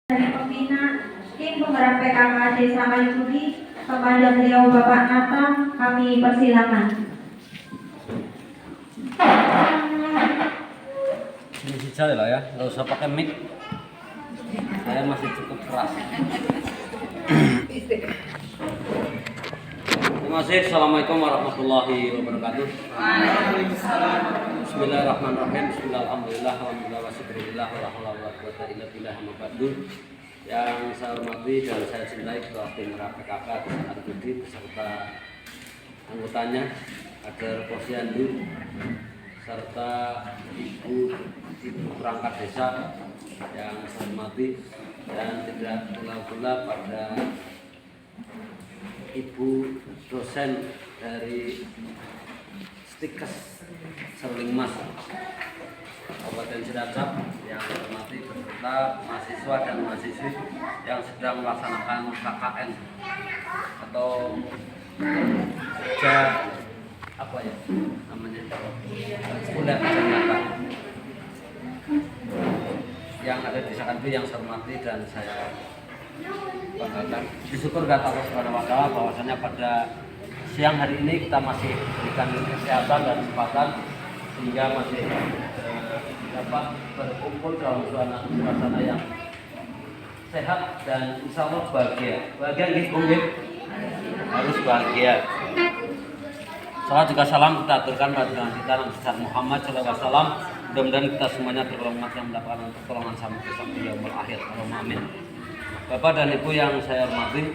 Dari pembina tim pemeran PKK Desa Kalibudi kepada beliau Bapak Nata kami persilakan. Ini saja lah ya, nggak usah pakai mic. Saya masih cukup keras. Terima kasih. Assalamualaikum warahmatullahi wabarakatuh. Bismillahirrahmanirrahim. Bismillahirrahmanirrahim. Alhamdulillah wa syukurillah wa la haula wa la quwwata illa billah amma ba'du. Yang saya hormati dan saya cintai Ketua Tim PKK Desa Kalibudi beserta anggotanya, Kader Posyandu, serta ibu perangkat desa yang saya hormati, dan tidak kalah pula pada ibu dosen dari Stikes Serlingmas Kabupaten Cilacap yang saya hormati, beserta mahasiswa dan mahasiswi yang sedang melaksanakan KKN atau kerja apa ya namanya, kuliah kerja nyata yang ada di Sakandu yang saya hormati dan saya banggakan. Bersyukur kata Allah Subhanahu wa Ta'ala bahwasanya pada siang hari ini kita masih diberikan kesehatan dan kesempatan sehingga masih dapat berkumpul dalam suasana yang sehat dan insya Allah bahagia. Bahagia gitu, harus bahagia. Salam juga salam kita aturkan pada kita Nabi Muhammad SAW. Mudah-mudahan kita semuanya tergolong yang mendapatkan pertolongan sampai yaumul akhir. Allahumma amin. Bapak dan Ibu yang saya hormati,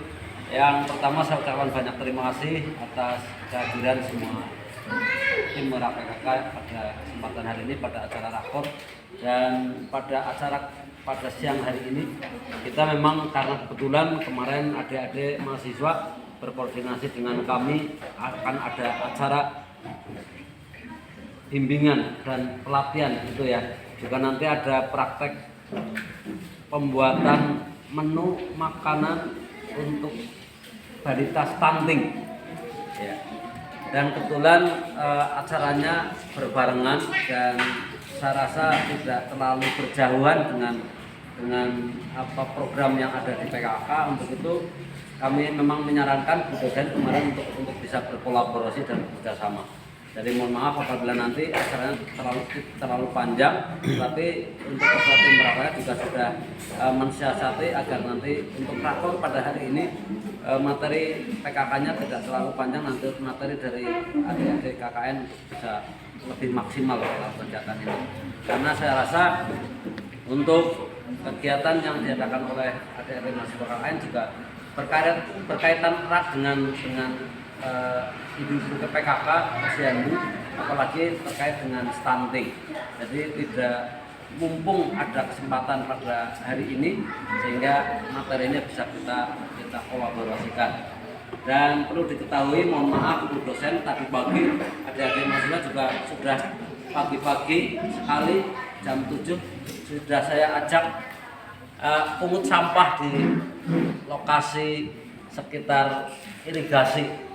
yang pertama saya ucapkan banyak terima kasih atas kehadiran semua tim Merah PKK pada kesempatan hari ini pada acara rakor. Dan pada siang hari ini kita memang karena kebetulan kemarin adik-adik mahasiswa berkoordinasi dengan kami akan ada acara bimbingan dan pelatihan gitu ya. Juga nanti ada praktek pembuatan menu makanan untuk balita stunting ya. Dan kebetulan acaranya berbarengan dan saya rasa tidak terlalu berjauhan dengan program yang ada di PKK. Untuk itu kami memang menyarankan Bu dosen kemarin untuk bisa berkolaborasi dan bekerjasama. Jadi mohon maaf apabila nanti acaranya terlalu panjang, tapi untuk Ketua Tim Merah juga sudah mensiasati agar nanti untuk rakor pada hari ini materi PKK-nya tidak terlalu panjang, nanti materi dari adik-adik KKN bisa lebih maksimal dalam kegiatan ini. Karena saya rasa untuk kegiatan yang diadakan oleh adik-adik mahasiswa KKN juga berkaitan erat dengan ibu-ibu PKK Posyandu, apalagi terkait dengan stunting. Jadi tidak mumpung ada kesempatan pada hari ini sehingga materinya bisa kita kolaborasikan. Dan perlu diketahui, mohon maaf Bu dosen, tadi pagi adik-adik mahasiswa juga sudah pagi-pagi sekali jam 7 sudah saya ajak pungut sampah di lokasi sekitar irigasi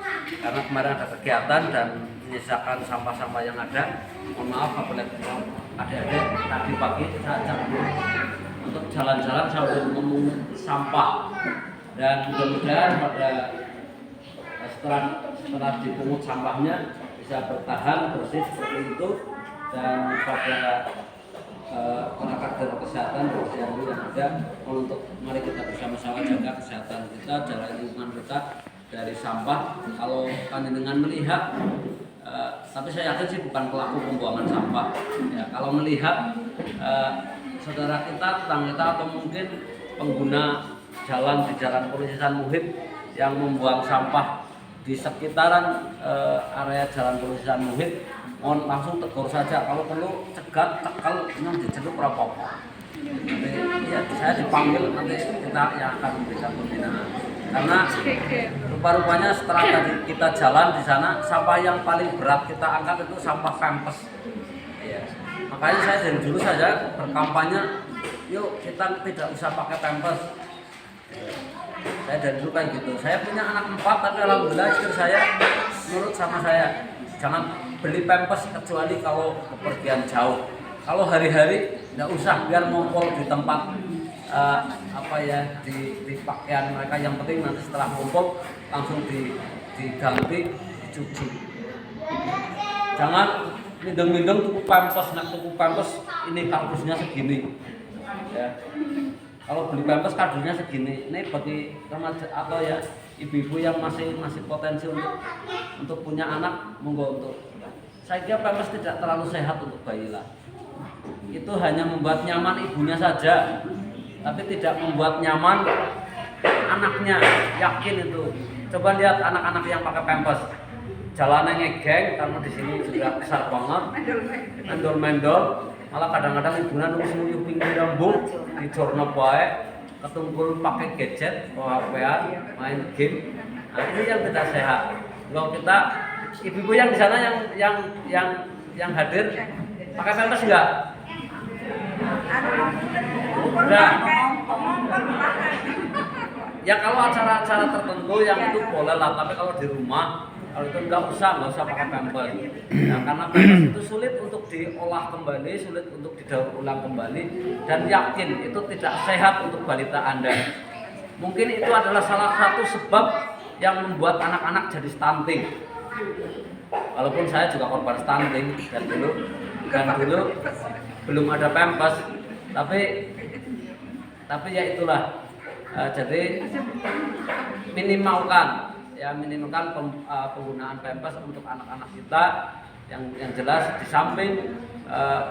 karena kemarin ada kegiatan dan menyisakan sampah-sampah yang ada. Mohon maaf apabila adik-adik tadi pagi saya ajak untuk jalan-jalan sambil memungut sampah, dan mudah-mudahan pada setelah dipungut sampahnya bisa bertahan bersih seperti itu. Dan pada para kader kesehatan yang ada, untuk mari kita bersama-sama jaga kesehatan kita, jaga lingkungan kita dari sampah. Kalau panjenengan melihat, tapi saya yakin sih bukan pelaku pembuangan sampah ya, kalau melihat saudara kita, tetangga kita, atau mungkin pengguna jalan di Jalan Polisian Muhib yang membuang sampah di sekitaran area Jalan Polisian Muhib, mohon langsung tegur saja, kalau perlu cegat, cekal, yang diceluk apa-apa. Nanti ya saya dipanggil, nanti kita yang akan memberikan pembinaan. Karena rupa-rupanya setelah tadi kita jalan di sana, sampah yang paling berat kita angkat itu sampah pampers. Ya. Makanya saya dari dulu saja berkampanye, yuk kita tidak usah pakai pampers. Saya dari dulu kayak gitu. Saya punya anak 4, tapi alhamdulillah istri saya nurut sama saya. Jangan beli pampers kecuali kalau kepergian jauh. Kalau hari-hari nggak usah, biar ngumpul di tempat apa ya di pakaian mereka. Yang penting nanti setelah ngumpul langsung diganti, dicuci. Jangan mindeng-mindeng tuku pampers, ini kardusnya segini. Ya. Kalau beli pampers kardusnya segini, ini bagi remaja atau ya ibu-ibu yang masih potensi untuk punya anak, monggo untuk. Saya kira pampers tidak terlalu sehat untuk bayi lah. Itu hanya membuat nyaman ibunya saja, tapi tidak membuat nyaman anaknya. Yakin itu. Coba lihat anak-anak yang pakai pampers, jalannya ngegeng karena di sini sudah besar banget, mendol-mendol. Malah kadang-kadang ibunya nunggu pinggir rambut di jorno baik, ketungkul pakai gadget, HP-an, main game. Nah, ini yang tidak sehat. Kalau kita ibu-ibu yang di sana yang hadir pakai pampers enggak? Enggak. Ya kalau acara-acara tertentu yang itu boleh lah, tapi kalau di rumah kalau itu nggak usah pakai pampers. Nah, karena pampers itu sulit untuk diolah kembali, sulit untuk didaur ulang kembali, dan yakin itu tidak sehat untuk balita Anda. Mungkin itu adalah salah satu sebab yang membuat anak-anak jadi stunting. Walaupun saya juga korban stunting dan dulu belum ada pampers, tapi ya itulah. Jadi minimalkan penggunaan pampers untuk anak-anak kita. Yang jelas di samping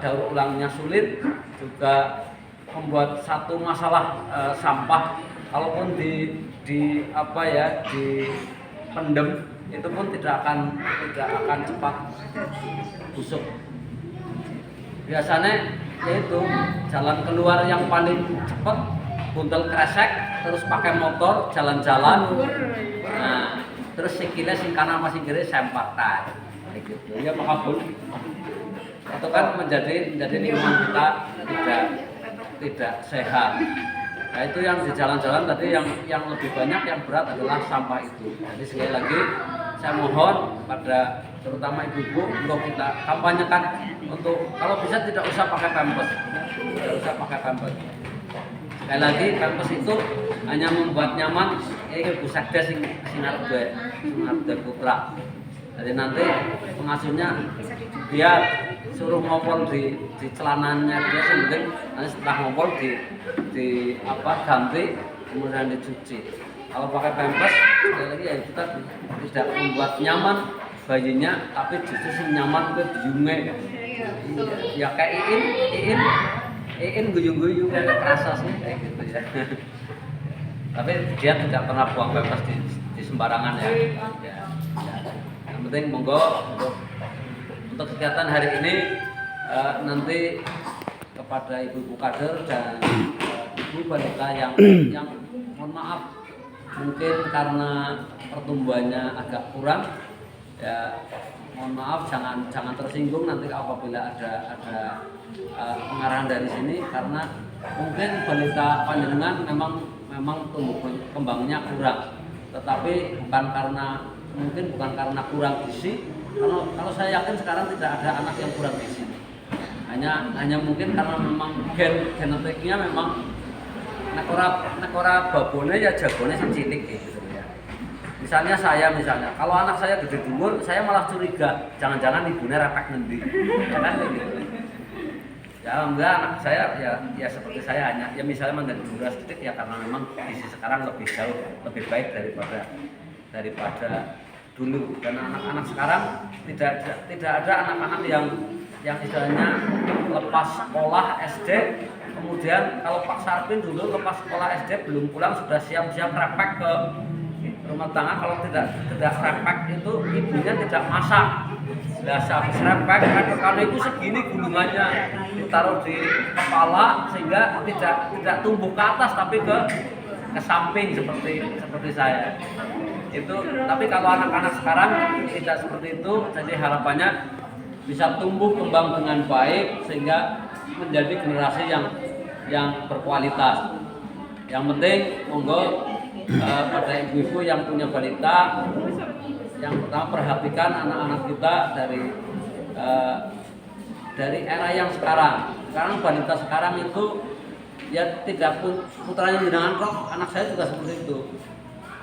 daur ulangnya sulit, juga membuat satu masalah sampah. Kalaupun dipendem itu pun tidak akan cepat busuk. Biasanya yaitu jalan keluar yang paling cepat, buntel kresek, terus pakai motor jalan-jalan. Nah, terus sikile sing kanan masing kiri sempatan. Gitu. Ya Pak Abul. Itu kan menjadi lingkungan kita tidak sehat. Nah, itu yang di jalan-jalan tadi yang lebih banyak yang berat adalah sampah itu. Jadi sekali lagi saya mohon pada terutama ibu-ibu untuk kita kampanyekan untuk kalau bisa tidak usah pakai pampers. Sekali lagi pampers itu hanya membuat nyaman ibu sakda sing arep putra. Jadi nanti pengasuhnya dia suruh ngompol di celananya dia sendiri, nanti setelah ngompol ganti kemudian dicuci. Kalau pakai pampers sekali lagi ya kita tidak membuat nyaman bayinya, tapi justru sing nyaman ke biungnya. Ya kayak Iin guyung-guyung kayak kerasa sih kayak gitu ya. Tapi dia tidak pernah buang pampers di sembarangan ya. Yang penting monggo untuk kegiatan hari ini nanti kepada ibu-ibu kader dan ibu balita yang mohon maaf mungkin karena pertumbuhannya agak kurang, ya mohon maaf jangan tersinggung nanti apabila ada pengarahan dari sini, karena mungkin balita panjenengan memang tumbuh kembangnya kurang, tetapi bukan karena kurang gizi. Kalau saya yakin sekarang tidak ada anak yang kurang gizi, hanya mungkin karena memang genetiknya memang nekora babone ya jagone sing cilik gitu ya. Misalnya kalau anak saya gede dhuwur, saya malah curiga jangan-jangan ibunya repek ngendi. Ya kan gitu. Ya alhamdulillah anak saya ya seperti saya hanya ya misalnya menjadi dhuwur sedikit ya karena memang gizi sekarang lebih baik daripada dulu. Dan anak-anak sekarang tidak ada anak-anak yang istilahnya lepas sekolah SD, kemudian kalau Pak Sarpin dulu lepas sekolah SD belum pulang sudah siap-siap repek ke rumah tangga. Kalau tidak repek itu ibunya tidak masak. Nah, habis repek karena itu segini gulungannya ditaruh di kepala sehingga tidak tumbuh ke atas tapi ke samping seperti saya. Itu tapi kalau anak-anak sekarang tidak seperti itu, jadi harapannya bisa tumbuh kembang dengan baik sehingga menjadi generasi yang berkualitas. Yang penting monggo pada ibu-ibu yang punya balita, yang pertama perhatikan anak-anak kita dari era yang sekarang balita sekarang itu ya tidak putranya jenengan kok, anak saya juga seperti itu.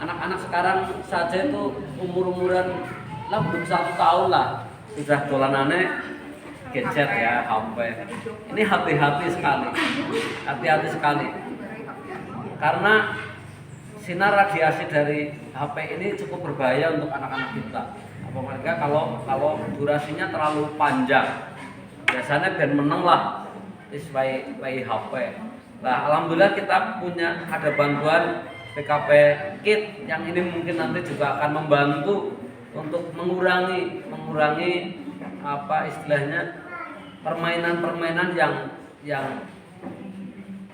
Anak-anak sekarang saja itu umur-umuran lah belum 1 tahun lah sudah dolanannya gadget ya, HP. Ini hati-hati sekali, hati-hati sekali. Karena sinar radiasi dari HP ini cukup berbahaya untuk anak-anak kita. Apalagi kalau durasinya terlalu panjang, biasanya ben meneng lah ispai HP. Nah, alhamdulillah kita ada bantuan PKP Kit yang ini mungkin nanti juga akan membantu untuk mengurangi apa istilahnya permainan-permainan yang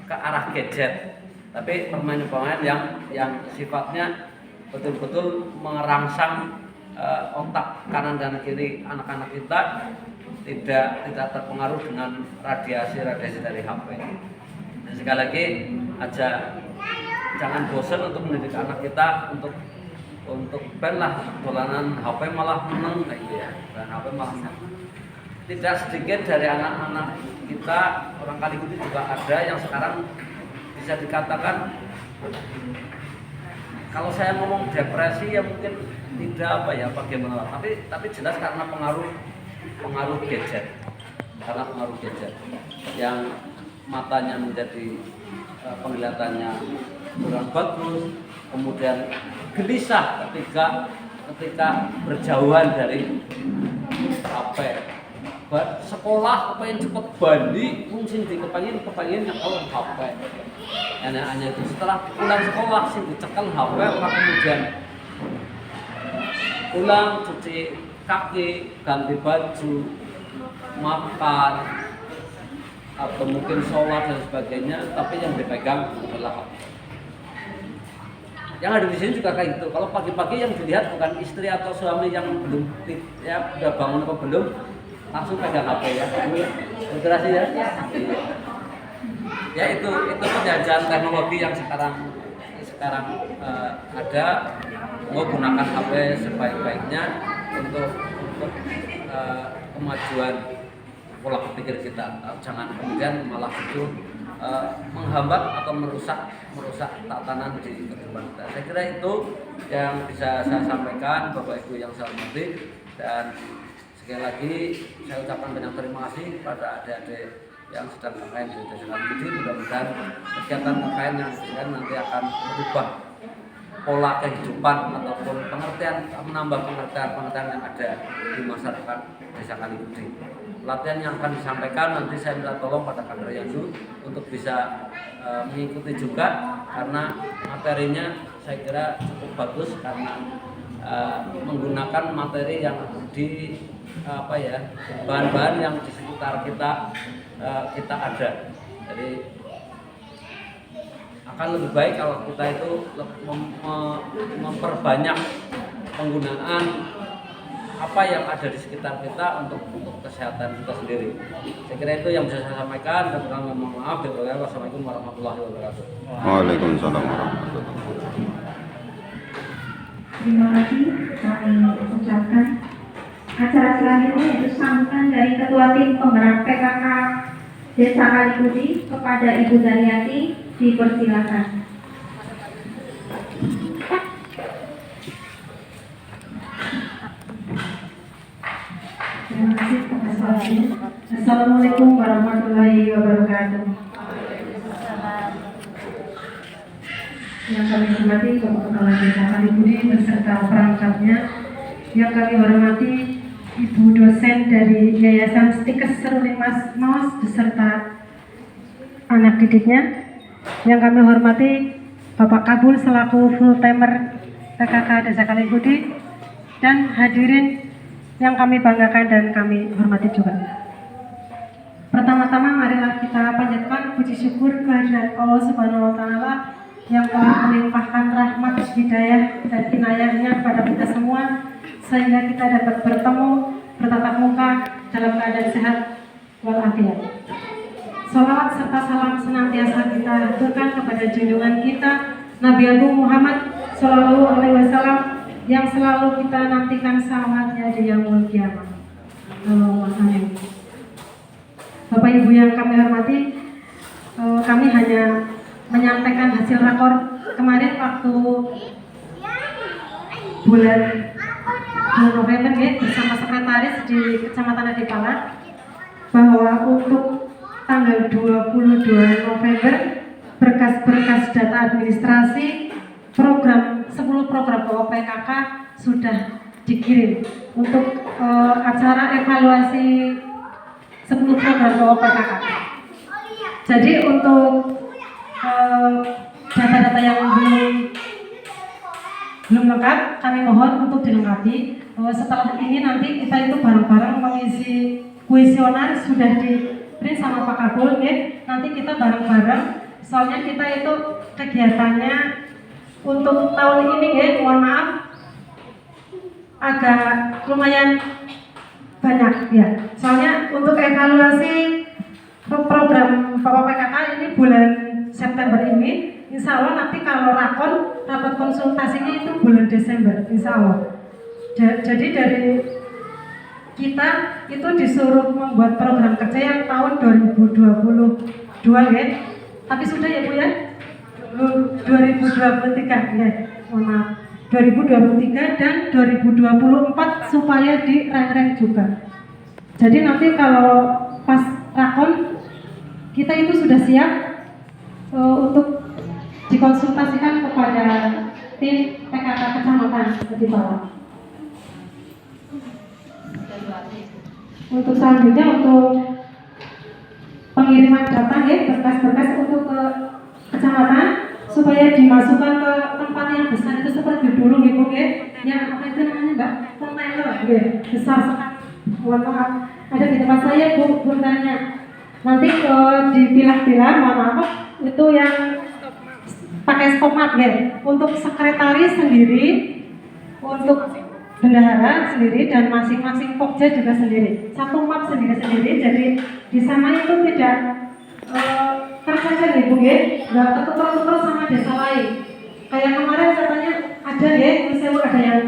ke arah gadget. Tapi permainan-permainan yang sifatnya betul-betul merangsang otak kanan dan kiri anak-anak kita tidak terpengaruh dengan radiasi dari HP. Dan sekali lagi jangan bosan untuk mendidik anak kita untuk ben lah dolanan HP malah meneng kayak gitu ya. Dan HP malah meneng. Tidak sedikit dari anak-anak kita orang Kalikuti juga ada yang sekarang bisa dikatakan, kalau saya ngomong depresi ya mungkin tidak bagaimana, tapi jelas karena pengaruh gadget, yang matanya menjadi penglihatannya kurang bagus, kemudian gelisah ketika berjauhan dari HP. Sekolah kepengen cepet bandi, mungkin kepengen nyekel HP. Hanya itu setelah pulang sekolah sih dicekel HP, orang kemudian pulang cuci kaki, ganti baju, makan, atau mungkin sholat dan sebagainya, tapi yang dipegang adalah HP. Yang ada di sini juga kayak gitu. Kalau pagi-pagi yang dilihat bukan istri atau suami yang belum udah bangun apa belum, langsung pegang HP ya. Terasi ya. Ya itu penjajahan teknologi yang sekarang ada. Mau gunakan HP sebaik-baiknya untuk kemajuan pola berpikir kita. Jangan kemudian malah itu menghambat atau merusak tatanan di kehidupan kita. Saya kira itu yang bisa saya sampaikan, Bapak Ibu yang saya hormati, dan sekali lagi saya ucapkan banyak terima kasih kepada adik-adik yang sedang KKN di Desa Kalikuti. Mudah-mudahan kegiatan KKN yang sedang nanti akan merubah pola kehidupan ataupun menambah pengertian yang ada di masyarakat Desa Kalikuti. Pelatihan yang akan disampaikan nanti saya minta tolong pada kader Yandu untuk bisa mengikuti juga, karena materinya saya kira cukup bagus karena menggunakan materi yang di bahan-bahan yang di sekitar kita ada. Jadi akan lebih baik kalau kita itu memperbanyak penggunaan apa yang ada di sekitar kita untuk kesehatan kita sendiri. Saya kira itu yang bisa saya sampaikan, dan mohon maaf. Wassalamualaikum warahmatullahi wabarakatuh. Waalaikumsalam warahmatullahi wabarakatuh. Terima kasih kami ucapkan. Acara selanjutnya yaitu sambutan dari Ketua Tim Penggerak PKK Desa Kalikuti kepada Ibu Daryati, dipersilakan. Terima kasih. Assalamualaikum warahmatullahi wabarakatuh. Yang kami hormati Bapak Kepala Desa Kalikuti beserta perangkatnya, yang kami hormati Ibu dosen dari Yayasan Stikes Seruling Maus beserta anak didiknya, yang kami hormati Bapak Kabul selaku full timer PKK Desa Kalikuti, dan hadirin yang kami banggakan dan kami hormati juga. Pertama-tama marilah kita panjatkan puji syukur kehadirat Allah Subhanahu wa Ta'ala yang telah melimpahkan rahmat, hidayah dan inayahnya kepada kita semua, sehingga kita dapat bertemu bertatap muka dalam keadaan sehat walafiat. Salawat serta salam senantiasa kita haturkan kepada junjungan kita Nabi Agung Muhammad Sallallahu Alaihi Wasallam yang selalu kita nantikan sahabatnya di yaumul kiamah. Allahumma amin. Bapak Ibu yang kami hormati, kami hanya menyampaikan hasil rakor kemarin waktu bulan November ya, bersama sekretaris di Kecamatan Adipala, bahwa untuk tanggal 22 November berkas-berkas data administrasi program 10 program PKK sudah dikirim untuk acara evaluasi 10 program PKK. Jadi untuk data-data yang belum lengkap, kami mohon untuk dilengkapi. Setelah ini nanti kita itu bareng-bareng mengisi kuesioner, sudah di print sama Pak Kabul ya. Nanti kita bareng-bareng, soalnya kita itu kegiatannya untuk tahun ini ya, mohon maaf agak lumayan banyak ya. Soalnya untuk evaluasi program PKK ini bulan September ini, insya Allah nanti kalau rakon rapat konsultasinya itu bulan Desember, insya Allah. Jadi dari kita itu disuruh membuat program kerja yang tahun 2022 ya, tapi sudah ya Bu ya, 2023 ya, mohon maaf, 2023 dan 2024 supaya direng-reng juga. Jadi nanti kalau pas rakon kita itu sudah siap untuk dikonsultasikan kepada tim PKK Kecamatan di bawah. Untuk selanjutnya untuk pengiriman data ya, berkas-berkas untuk ke kecamatan supaya dimasukkan ke tempat yang besar itu seperti dulu gitu ya, yang apa itu namanya Mbak, kontainer ya, besar sekali. Mohon maaf, ada di tempat saya Bu tanya. Nanti dipilah-pilah, mohon maaf, itu yang pakai stokmat ya, untuk sekretaris sendiri, untuk bendahara sendiri, dan masing-masing pokja juga sendiri, satu map sendiri-sendiri. Jadi di sana itu tidak tercaca nih Bu ya, nggak ketuker-tuker sama desa lain. Kayak kemarin katanya ada ya, misalnya ada yang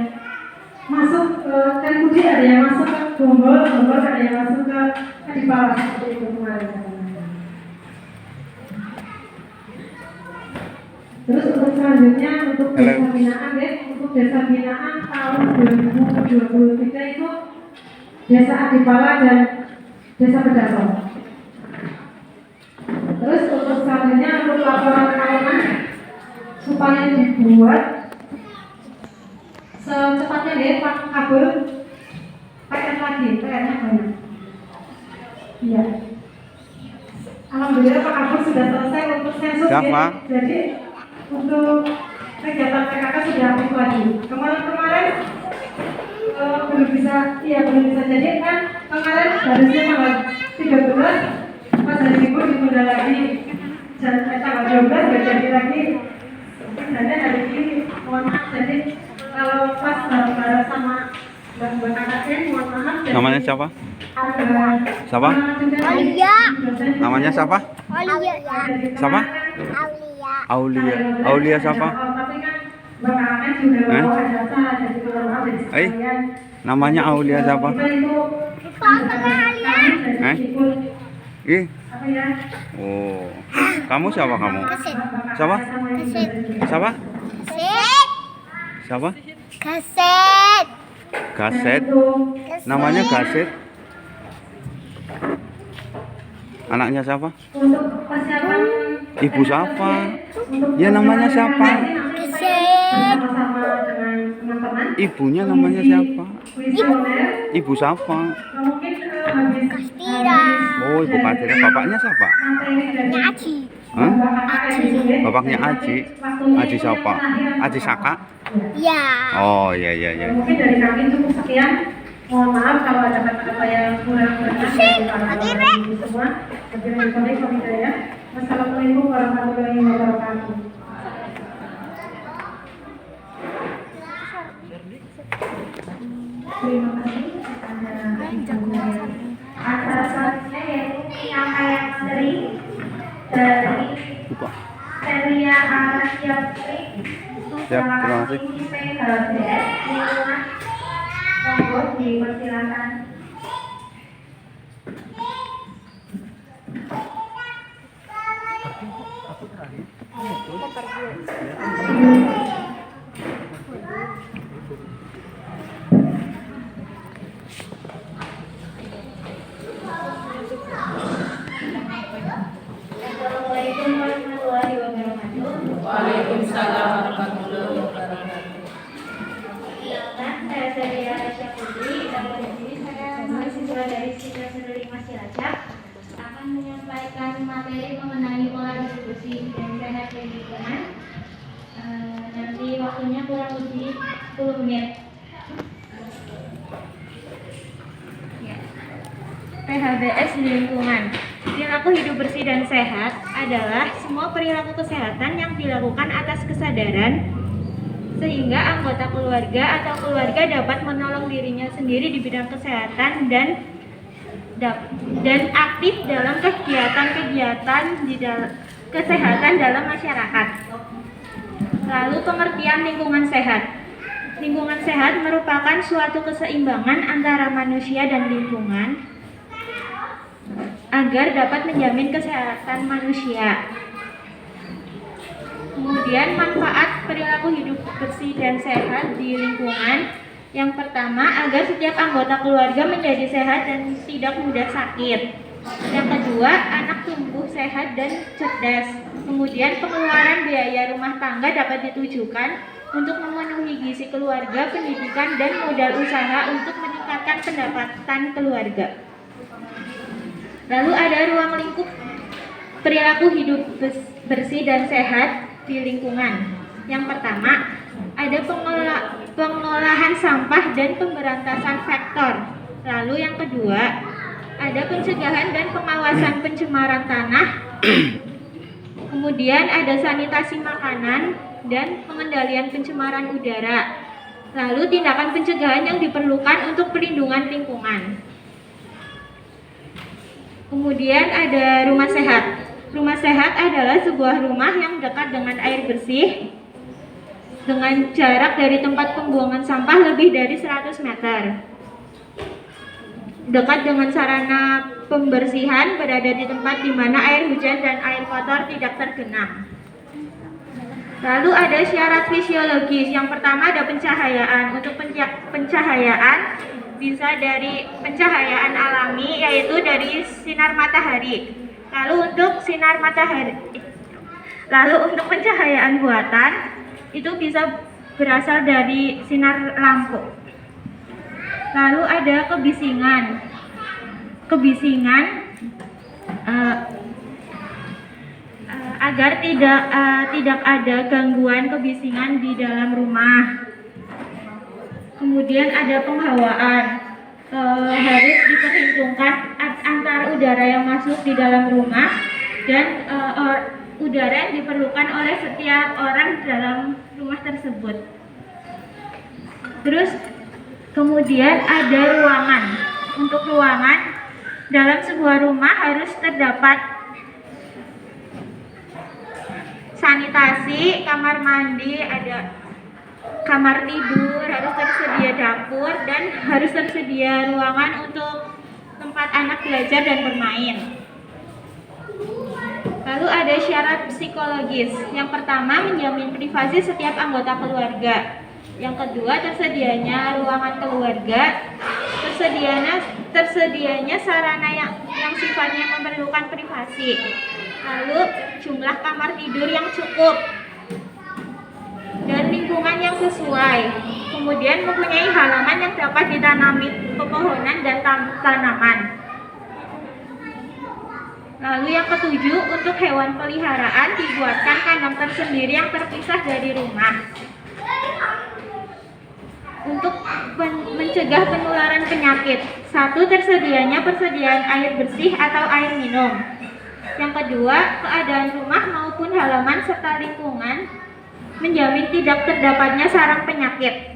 masuk kan Budi, ada yang masuk ke Gombol, ada yang masuk ke Adipala, seperti itu kemarin. Terus untuk selanjutnya untuk desa binaan ya, untuk desa binaan tahun 2023 itu desa Adipala dan desa Pedaso. Terus untuk selanjutnya untuk laporan tahunan supaya dibuat secepatnya ya Pak Kabul, PR lagi, PR-nya banyak. Iya. Alhamdulillah Pak Kabul sudah selesai untuk sensus ya. Jadi untuk kegiatan PKK sudah aktif lagi. Kemarin belum bisa jadi kan kemarin harusnya tanggal 13 pas hari Minggu ditunda lagi, tanggal 12 nggak jadi lagi. Dan hari ini mohon maaf, jadi kalau pas bareng sama Mbak Kakaknya mohon maaf. Namanya siapa? Siapa? Aulia. Namanya siapa? Aulia. Siapa? Aulia. Aulia siapa? Namanya Aulia siapa? Oh, kamu siapa kamu? Siapa? Siapa? Siapa? Kaset. Gaset. Namanya Gaset. Anaknya siapa? Ibu siapa? Ya namanya siapa? Kaset. Ibunya namanya siapa? Ibu siapa? Kastira. Oh, Ibu Katira. Bapaknya siapa? Nyaci. Hah? Bapaknya Aji. Aji siapa? Aji Saka? Ya. Oh, iya. Mungkin dari kami cukup sekian. Mohon maaf kalau ada kata-kata yang kurang berkenan dari para ibu semua. Wassalamualaikum warahmatullahi wabarakatuh. Terima kasih acara selanjutnya yaitu penyampaian materi dari Seria Arasia Putri. Terima kasih. PHDS lingkungan, monggo dipersilakan. Assalamualaikum warahmatullahi wabarakatuh. Waalaikumsalam warahmatullahi wabarakatuh. Perkenalkan, saya Zaria Aisyah Putri dan pada sini saya mahasiswa dari Siswa Seruling Cilacap akan menyampaikan materi mengenai pola hidup bersih dan sehat di lingkungan. Nanti waktunya kurang lebih 10 menit. PHBS di lingkungan. Perilaku hidup bersih dan sehat adalah semua perilaku kesehatan yang dilakukan atas kesadaran sehingga anggota keluarga atau keluarga dapat menolong dirinya sendiri di bidang kesehatan dan aktif dalam kegiatan-kegiatan kesehatan dalam masyarakat. Lalu pengertian lingkungan sehat. Lingkungan sehat merupakan suatu keseimbangan antara manusia dan lingkungan agar dapat menjamin kesehatan manusia. Kemudian manfaat perilaku hidup bersih dan sehat di lingkungan. Yang pertama, agar setiap anggota keluarga menjadi sehat dan tidak mudah sakit. Yang kedua, anak tumbuh sehat dan cerdas. Kemudian pengeluaran biaya rumah tangga dapat ditujukan untuk memenuhi gizi keluarga, pendidikan, dan modal usaha untuk meningkatkan pendapatan keluarga. Lalu ada ruang lingkup perilaku hidup bersih dan sehat di lingkungan. Yang pertama, ada pengolahan sampah dan pemberantasan faktor. Lalu yang kedua, ada pencegahan dan pengawasan pencemaran tanah. Kemudian ada sanitasi makanan dan pengendalian pencemaran udara. Lalu tindakan pencegahan yang diperlukan untuk perlindungan lingkungan. Kemudian ada rumah sehat. Rumah sehat adalah sebuah rumah yang dekat dengan air bersih dengan jarak dari tempat pembuangan sampah lebih dari 100 meter. Dekat dengan sarana pembersihan, berada di tempat di mana air hujan dan air kotor tidak tergenang. Lalu ada syarat fisiologis. Yang pertama ada pencahayaan. Untuk pencahayaan bisa dari pencahayaan alami, yaitu dari sinar matahari. Lalu untuk pencahayaan buatan itu bisa berasal dari sinar lampu. Lalu ada kebisingan. Agar tidak ada gangguan kebisingan di dalam rumah. Kemudian ada penghawaan, harus diperhitungkan antara udara yang masuk di dalam rumah dan udara yang diperlukan oleh setiap orang dalam rumah tersebut. Terus kemudian ada ruangan. Untuk ruangan, dalam sebuah rumah harus terdapat sanitasi, kamar mandi, ada kamar tidur, harus tersedia dapur, dan harus tersedia ruangan untuk tempat anak belajar dan bermain. Lalu ada syarat psikologis. Yang pertama, menjamin privasi setiap anggota keluarga. Yang kedua, tersedianya ruangan keluarga, tersedianya sarana yang sifatnya memerlukan privasi. Lalu jumlah kamar tidur yang cukup dan lingkungan yang sesuai. Kemudian mempunyai halaman yang dapat ditanami pepohonan dan tanaman. Lalu yang ketujuh, untuk hewan peliharaan dibuatkan kandang tersendiri yang terpisah dari rumah. Untuk mencegah penularan penyakit. Satu, tersedianya persediaan air bersih atau air minum. Yang kedua, keadaan rumah maupun halaman serta lingkungan menjamin tidak terdapatnya sarang penyakit.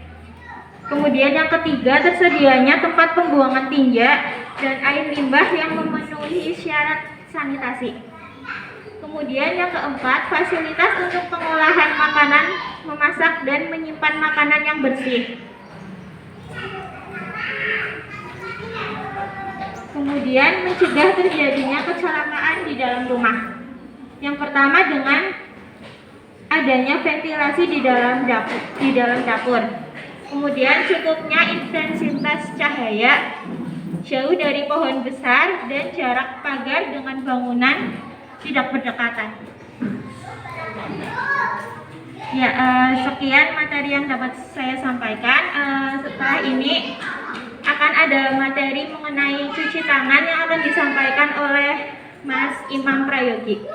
Kemudian yang ketiga, tersedianya tempat pembuangan tinja dan air limbah yang memenuhi syarat sanitasi. Kemudian yang keempat, fasilitas untuk pengolahan makanan, memasak dan menyimpan makanan yang bersih. Kemudian mencegah terjadinya kecelakaan di dalam rumah. Yang pertama dengan adanya ventilasi di dalam dapur. Kemudian cukupnya intensitas cahaya, jauh dari pohon besar, dan jarak pagar dengan bangunan tidak berdekatan. Ya, sekian materi yang dapat saya sampaikan. Setelah ini akan ada materi mengenai cuci tangan yang akan disampaikan oleh Mas Imam Prayogi.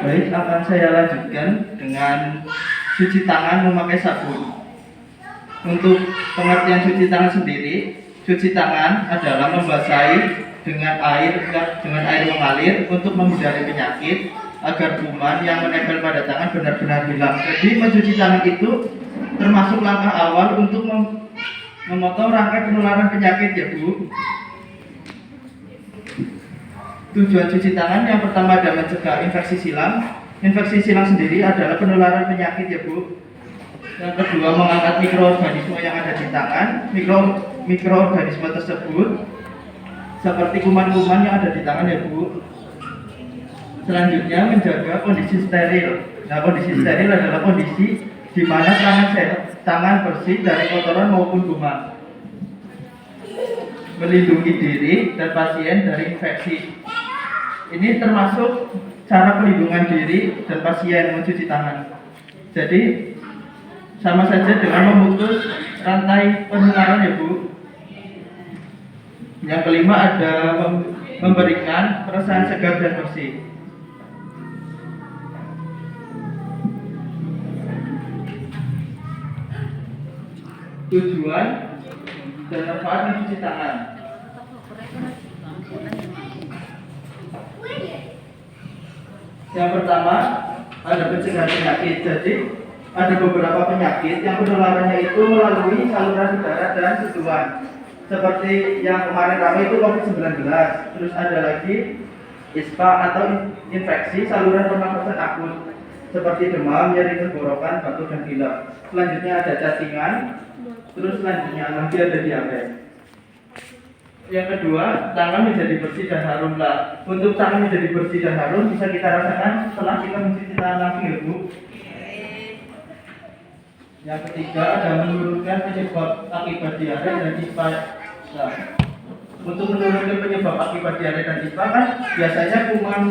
Baik, akan saya lanjutkan dengan cuci tangan memakai sabun. Untuk pengertian cuci tangan sendiri, cuci tangan adalah membasahi dengan air mengalir untuk menghindari penyakit agar kuman yang menempel pada tangan benar-benar hilang. Jadi mencuci tangan itu termasuk langkah awal untuk memotong rantai penularan penyakit ya Bu. Tujuan cuci tangan yang pertama adalah mencegah infeksi silang. Infeksi silang sendiri adalah penularan penyakit ya Bu. Yang kedua, mengangkat mikroorganisme yang ada di tangan. Mikroorganisme tersebut seperti kuman-kuman yang ada di tangan ya Bu. Selanjutnya, menjaga kondisi steril. Nah, kondisi steril adalah kondisi di mana tangan bersih dari kotoran maupun kuman. Melindungi diri dan pasien dari infeksi. Ini termasuk cara pelindungan diri dan pasien mencuci tangan. Jadi sama saja dengan memutus rantai penularan ya Bu. Yang kelima ada memberikan perasaan segar dan bersih. Tujuan dan manfaat mencuci tangan. Yang pertama ada pencegahan penyakit. Jadi ada beberapa penyakit yang penularannya itu melalui saluran udara dan sentuhan. Seperti yang kemarin ramai itu COVID-19. Terus ada lagi ISPA atau infeksi saluran pernafasan akut seperti demam, nyeri tenggorokan, batuk dan pilek. Selanjutnya ada cacingan. Terus selanjutnya lagi ada diabetes. Yang kedua, tangan menjadi bersih dan harum lah. Untuk tangan menjadi bersih dan harum bisa kita rasakan setelah kita mencuci tangan langsung ya Bu. Yang ketiga ada menurunkan penyebab akibat diare dan ISPA. Nah, untuk menurunkan penyebab akibat diare dan ISPA kan biasanya kuman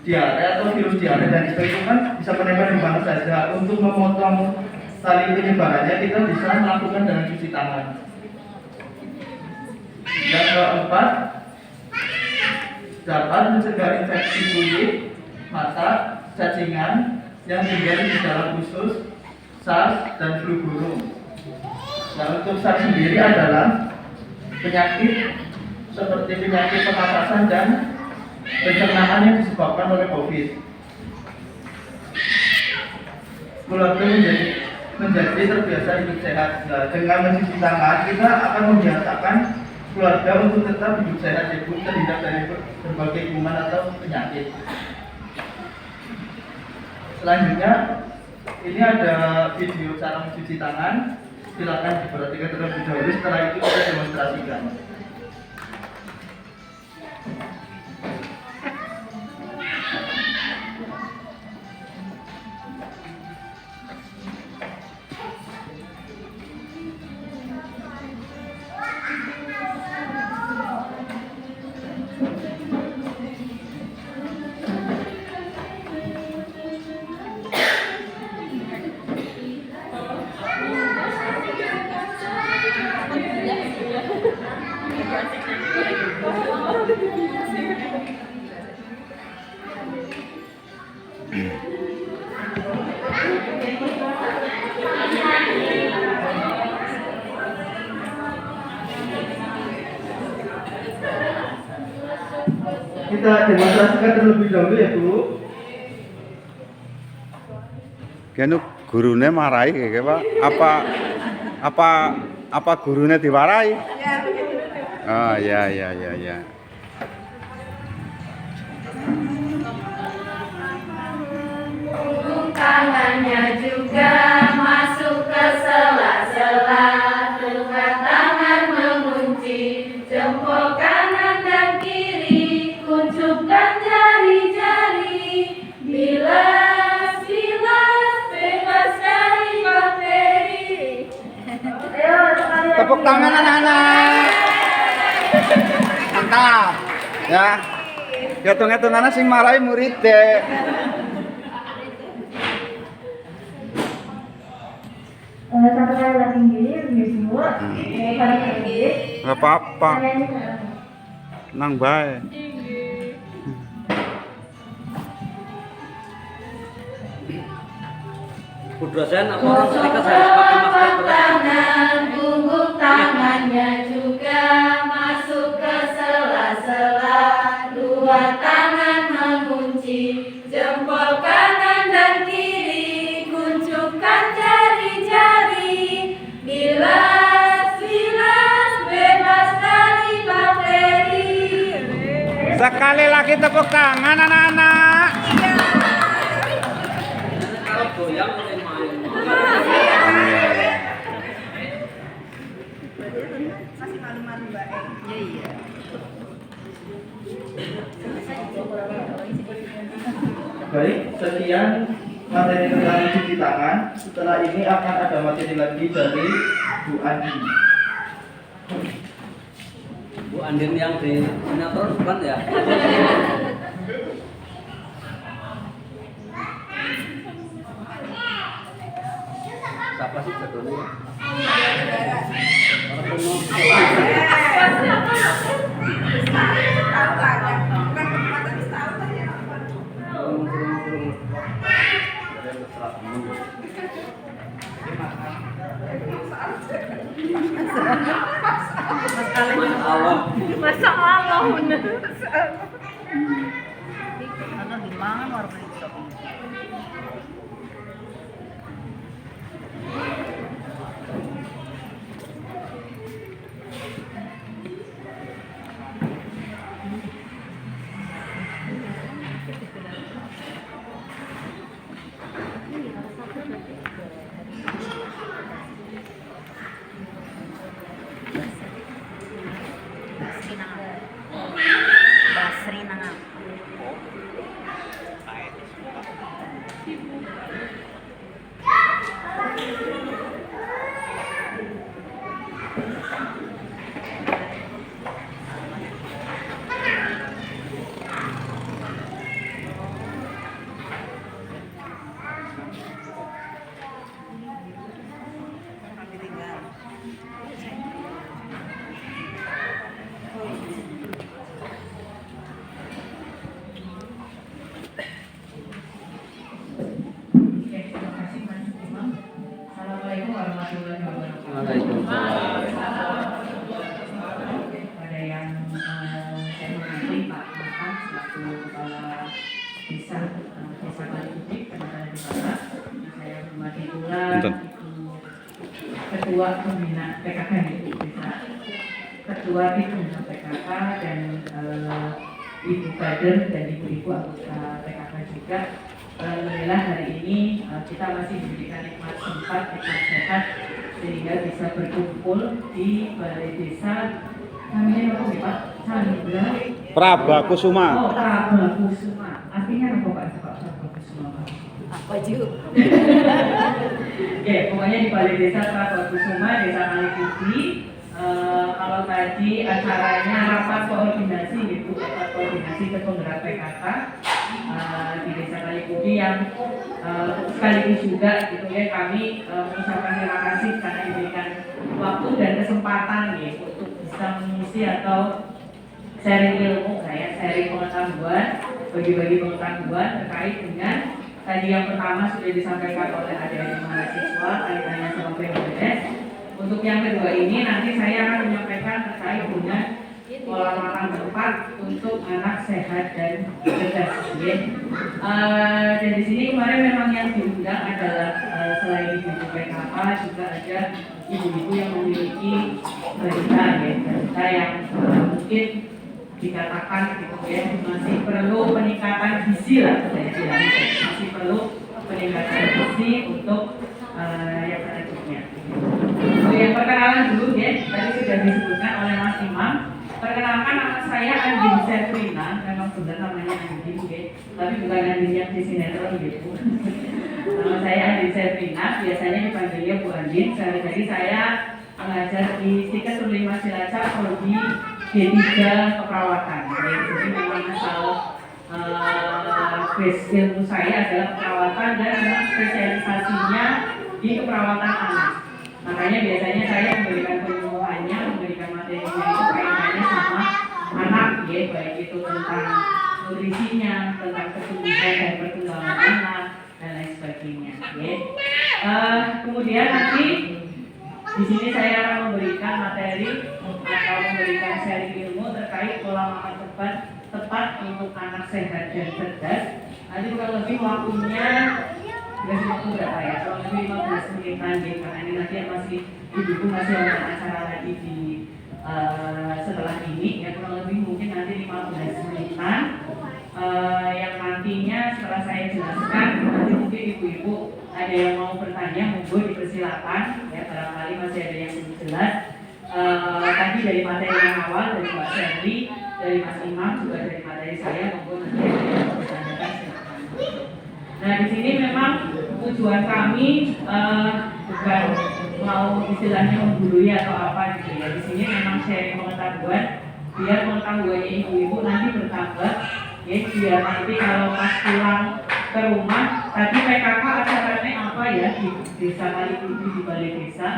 diare atau virus diare dan ISPA itu kan bisa menempel di mana saja. Untuk memotong tali penyebarannya kita bisa melakukan dengan cuci tangan. Yang keempat, dapat mencegah infeksi kulit, mata, cacingan yang terjadi di dalam usus, SARS, dan flu burung. Nah, untuk SARS sendiri adalah penyakit seperti penyakit pernafasan dan pencernaan yang disebabkan oleh COVID. Keluarga menjadi terbiasa hidup sehat. Nah, dengan mencuci tangan kita akan membiasakan keluarga untuk tetap hidup sehat ya Bu, terhindar dari berbagai kuman atau penyakit. Selanjutnya ini ada video cara mencuci tangan. Silakan diperhatikan terlebih dahulu, setelah itu kita demonstrasikan. Kita demonstrasikan terlebih dahulu ya Bu. Kene gurune marahi kayak Pak. Apa Apa gurunya diwarai? Oh ya ya ya ya. Tangannya juga masuk ke sela-sela, dua tangan mengunci jempol kanan dan kiri, kuncupkan jari-jari, bilas-bilas bebas dari bakteri. Tepuk tangan anak-anak. Mantap. Ya. Hitung-hitungannya sing marahi murid deh. Satu kali lebih tinggi, lebih semua. Kali tinggi. Enggak apa-apa. Nang bae. Bu dosen, apa orang ketika saya harus pakai masker terus? Tangan, punggung tangannya juga masuk ke sela-sela, dua tangan mengunci jempol kanan dan kiri, kuncupkan jari-jari, bilas-bilas bebas dari bakteri. Sekali lagi tepuk tangan anak-anak. Kalau goyang mulai main. Baik, sekian materi tentang cuci tangan. Setelah ini akan ada materi lagi dari Bu Andi. Bu Andin yang di sinetron bukan ya? Siapa sih jadulnya? Masa Allah bener. Assalamualaikum warahmatullahi wabarakatuh. Waalaikumsalam. Pada yang saya hormati Pak Makan selaku Kepala Desa Desa Kalikudik, Kecamatan Desa. Saya hormati pula Punten. Ketua Pembina PKK di Desa, Ketua Pembina PKK dan Ibu Kader dan Ibu-ibu anggota PKK juga. Alhamdulillah hari ini kita masih diberikan nikmat sempat, nikmat sehat sehingga bisa berkumpul di balai desa. Namanya apa nih Pak? Chandra Prabakusuma. Oh, Prabakusuma. Artinya apa Pak? Prabakusuma apa juga? Oke, pokoknya di balai desa Prabakusuma, Desa Kalikudik. Kalau tadi acaranya rapat koordinasi gitu, rapat koordinasi ke penggerak PKK di Desa Kalikudik yang sekaligus juga gitu ya kami mengucapkan terima kasih karena diberikan waktu dan kesempatan ya untuk bisa mengisi atau sharing ilmu kayak sharing pengetahuan, bagi-bagi pengetahuan terkait dengan tadi yang pertama sudah disampaikan oleh adik-adik mahasiswa kaitannya sama PMDS. Untuk yang kedua ini nanti saya akan menyampaikan terkait dengan pola makan tepat untuk anak sehat dan cerdas. Ya. Dan di sini kemarin memang yang diundang adalah selain ibu PKK juga ada ibu-ibu yang memiliki balita ya, balita yang mungkin dikatakan gitu ya masih perlu peningkatan gizi lah, saya bilang masih perlu peningkatan gizi untuk yang selanjutnya. Oh ya, perkenalan dulu ya, tadi sudah disebutkan oleh Mas Imam. Perkenalkan, nama saya Andin Serfrina, memang benar namanya Andin ya, tapi bukan Andin yang di sinetron gitu. Nama saya Andin Serfrina, biasanya dipanggilnya Bu Andin. Sehari-hari saya mengajar di Stikes 5 Cilacap, prodi D3 keperawatan. Jadi memang asal base ilmu saya adalah perawatan dan memang spesialisasinya di keperawatan anak. Makanya biasanya saya memberikan penyuluhannya, memberikan materinya itu kaitannya sama anak ya, baik itu tentang nutrisinya, tentang pertumbuhan dan perkembangan anak dan lain sebagainya ya. Kemudian nanti di sini saya akan memberikan materi atau memberikan sharing ilmu terkait pola makan tepat untuk anak sehat dan cerdas. Nanti kurang lebih waktunya waktu berapa ya? Kurang lebih 15 menitan gitu. Karena ini nanti masih ibu masih ada acara lagi di setelah ini ya, kurang lebih mungkin nanti 15 menitan yang nantinya setelah saya jelaskan nanti mungkin ibu-ibu ada yang mau bertanya monggo dipersilakan ya, barangkali masih ada yang belum jelas. Tadi dari materi yang awal dari Mbak Sherly, dari Mas Imam, juga dari materi saya, monggo nanti ada yang mau bertanyakan silakan. Nah di sini memang tujuan kami bukan mau istilahnya menggurui atau apa gitu ya. Di sini memang sharing pengetahuan biar pengetahuannya ibu-ibu nanti bertambah ya, biar nanti kalau pas pulang ke rumah tadi PKK acaranya apa ya di desa Kalikuti di balai desa.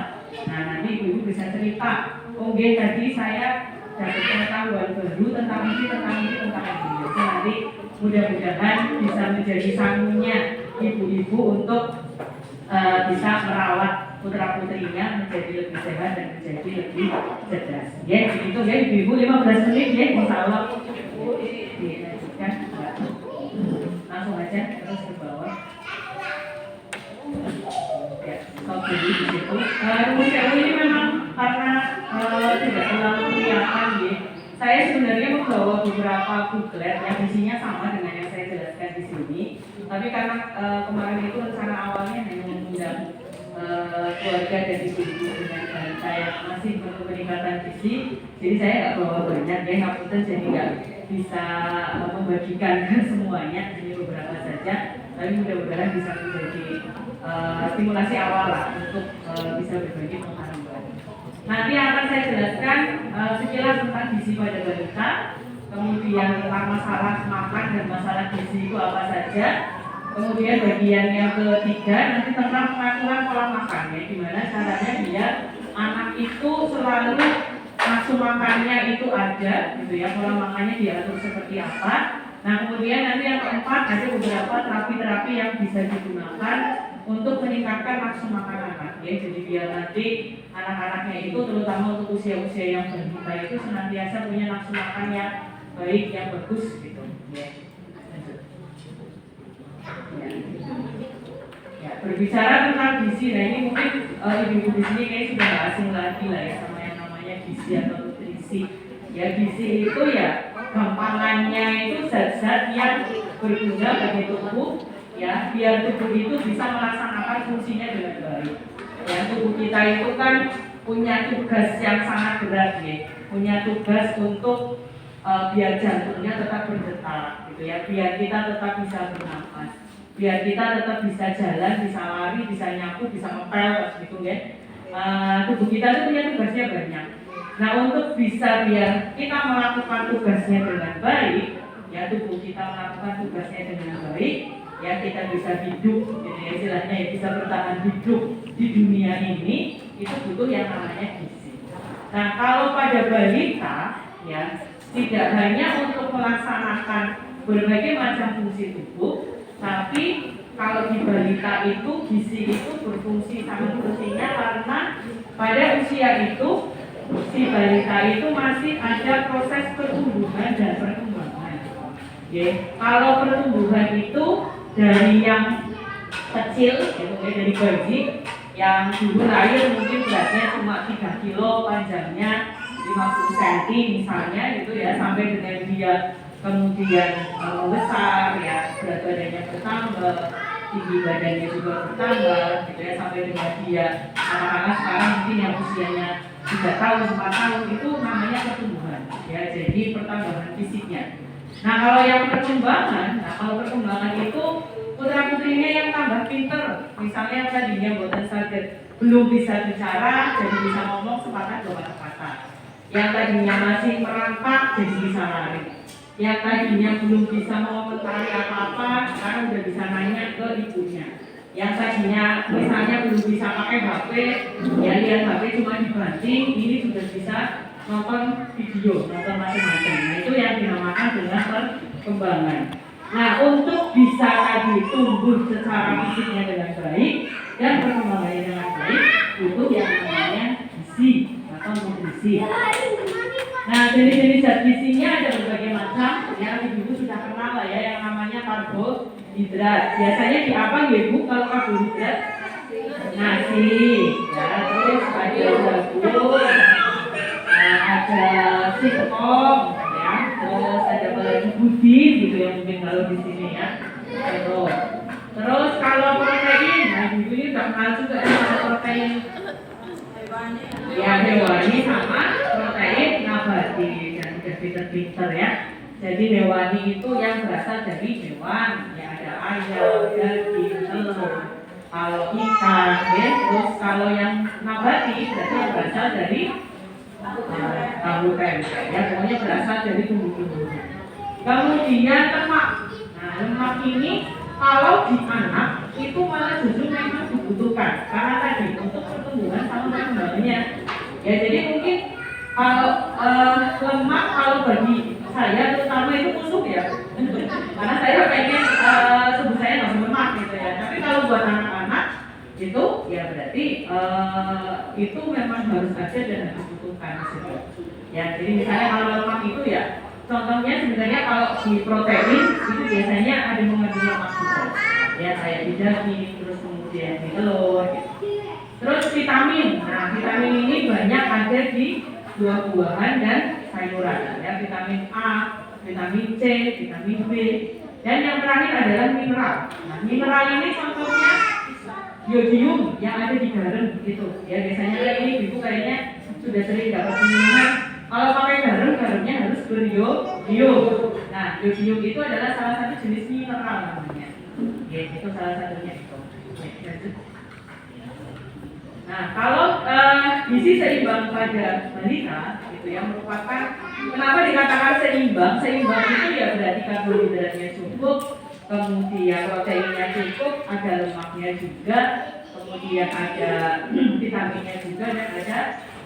Nah nanti ibu-ibu bisa cerita, oh tadi saya dapat pengetahuan baru tentang ini, tentang ini, tentang ini. Jadi nanti mudah-mudahan bisa menjadi sanggupnya ibu-ibu untuk bisa merawat putra-putrinya menjadi lebih sehat dan menjadi lebih cerdas. Ya, begitu ya ibu-ibu, 15 menit ya, insya Allah. Dilanjutkan, langsung aja terus ke bawah. Ya, stop dulu di situ. Rumus ini memang karena tidak terlalu kelihatan ya. Saya sebenarnya membawa beberapa booklet yang isinya sama dengan yang saya jelaskan di sini. Tapi karena kemarin itu rencana awalnya hanya mengundang keluarga dan ibu-ibu dengan balita yang masih perlu peningkatan gizi, jadi saya nggak bawa banyak ya, ngapunten, jadi nggak bisa membagikan semuanya, jadi beberapa saja. Tapi mudah-mudahan bisa menjadi stimulasi awal lah untuk bisa berbagi pengetahuan. Nanti akan saya jelaskan sekilas tentang gizi pada balita, kemudian tentang masalah makan dan masalah gizi itu apa saja. Kemudian bagian yang ketiga nanti tentang pengaturan pola makan ya, gimana caranya biar anak itu selalu nafsu makannya itu ada gitu ya, pola makannya diatur seperti apa. Nah kemudian nanti yang keempat ada beberapa terapi-terapi yang bisa digunakan untuk meningkatkan nafsu makan anak ya, jadi biar nanti anak-anaknya itu terutama untuk usia-usia yang balita itu senantiasa punya nafsu makan yang baik, yang bagus gitu ya. Ya, berbicara tentang gizi, nah ini mungkin ibu-ibu di sini kayaknya sudah nggak asing lagi lah ya sama yang namanya gizi atau nutrisi. Ya gizi itu ya gampangannya itu zat-zat yang berguna bagi tubuh ya, biar tubuh itu bisa melaksanakan fungsinya dengan baik. Ya tubuh kita itu kan punya tugas yang sangat berat ya, punya tugas untuk biar jantungnya tetap berdetak gitu ya, biar kita tetap bisa bernafas, biar kita tetap bisa jalan, bisa lari, bisa nyapu, bisa ngepel gitu ya. Tubuh kita itu punya tugasnya banyak. Nah untuk bisa biar kita melakukan tugasnya dengan baik, ya tubuh kita melakukan tugasnya dengan baik, ya kita bisa hidup, gitu ya istilahnya ya, bisa bertahan hidup di dunia ini, itu butuh yang namanya gizi. Nah kalau pada balita, ya tidak hanya untuk melaksanakan berbagai macam fungsi tubuh, tapi kalau di balita itu gizi itu berfungsi sangat pentingnya karena pada usia itu si balita itu masih ada proses pertumbuhan dan perkembangan. Kalau pertumbuhan itu dari yang kecil, gitu, dari bayi, Yang dulu lahir mungkin beratnya cuma 3 kilo, panjangnya 50 cm misalnya gitu ya, sampai dengan dia kemudian membesar ya, berat badannya bertambah, tinggi badannya juga bertambah gitu ya, sampai dengan dia anak-anak sekarang mungkin yang usianya 3 tahun, 4 tahun itu namanya pertumbuhan ya, jadi pertambahan fisiknya. Nah kalau yang perkembangan, itu putra putrinya yang tambah pinter, misalnya yang tadinya boten saged belum bisa bicara jadi bisa ngomong sepatah dua patah, yang tadinya masih merangkak jadi bisa lari, yang tadinya belum bisa mengomentari apa-apa sekarang udah bisa nanya ke ibunya, yang tadinya misalnya belum bisa pakai HP ya lihat HP cuma dibanting, ini sudah bisa nonton video, nonton macam-macam. Nah itu yang dinamakan dengan perkembangan. Nah untuk bisa tadi tumbuh secara fisiknya dengan baik dan perkembangannya dengan baik, itu yang namanya gizi atau nutrisi. Nah jenis-jenis zat gizinya ada berbagai macam, ya ibu sudah kenal lah ya, yang namanya karbohidrat. Biasanya di apa ya ibu kalau karbohidrat? Nasi, ya terus ada jagung, ada singkong, ya terus ada lagi budi gitu ya mungkin kalau di sini ya. Terus kalau protein, nah ibu ini udah kenal juga sama protein ya hewani sama protein nabati, dan udah pinter-pinter ya. Jadi hewani itu yang berasal dari hewan, ya ada ayam, daging, telur, kalau ikan, ya. Terus kalau yang nabati berarti yang berasal dari tahu tempe, ya pokoknya berasal dari tumbuh-tumbuhan. Kemudian lemak. Nah lemak ini kalau di anak itu malah justru memang dibutuhkan karena tadi untuk pertumbuhan sama perkembangannya. Ya jadi mungkin kalau lemak kalau bagi saya terutama itu musuh ya. Karena saya pengen tubuh saya nggak lemak gitu ya. Tapi kalau buat anak-anak itu ya berarti itu memang harus ada dan harus dibutuhkan gitu. Ya jadi misalnya kalau lemak itu ya contohnya sebenarnya kalau di protein itu biasanya ada mengandung lemak juga. Ya kayak di daging, terus kemudian di telur gitu. Terus vitamin. Nah, vitamin ini banyak ada di buah-buahan dan sayuran. Ya, vitamin A, vitamin C, vitamin B. Dan yang terakhir adalah mineral. Nah, mineral ini contohnya yodium yang ada di garam gitu. Ya, biasanya ini ibu kayaknya sudah sering dapat minuman. Kalau pakai garam, garamnya harus beriodium. Nah, yodium itu adalah salah satu jenis mineral namanya. Ya, itu salah satunya itu. Nah, kalau gizi seimbang pada balita itu yang merupakan kenapa dikatakan seimbang? Seimbang itu ya berarti karbohidratnya cukup, kemudian proteinnya cukup, ada lemaknya juga, kemudian ada vitaminnya juga dan ada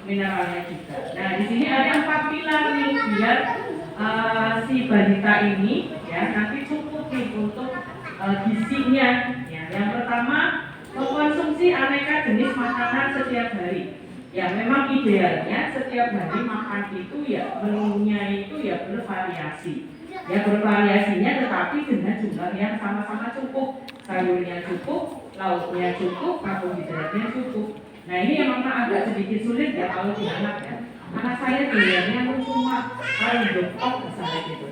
mineralnya juga. Nah, di sini ada 4 pilar nih biar si balita ini ya nanti cukup nih untuk gizinya. Ya, yang pertama mengkonsumsi aneka jenis makanan setiap hari. Ya memang idealnya setiap hari makan itu ya menunya itu ya bervariasi. Ya bervariasinya tetapi dengan jumlah yang sama-sama cukup. Sayurnya cukup, lauknya cukup, karbohidratnya cukup. Nah ini yang memang agak sedikit sulit ya kalau di anak ya. Anak saya doyannya cuma paling dokter misalnya gitu.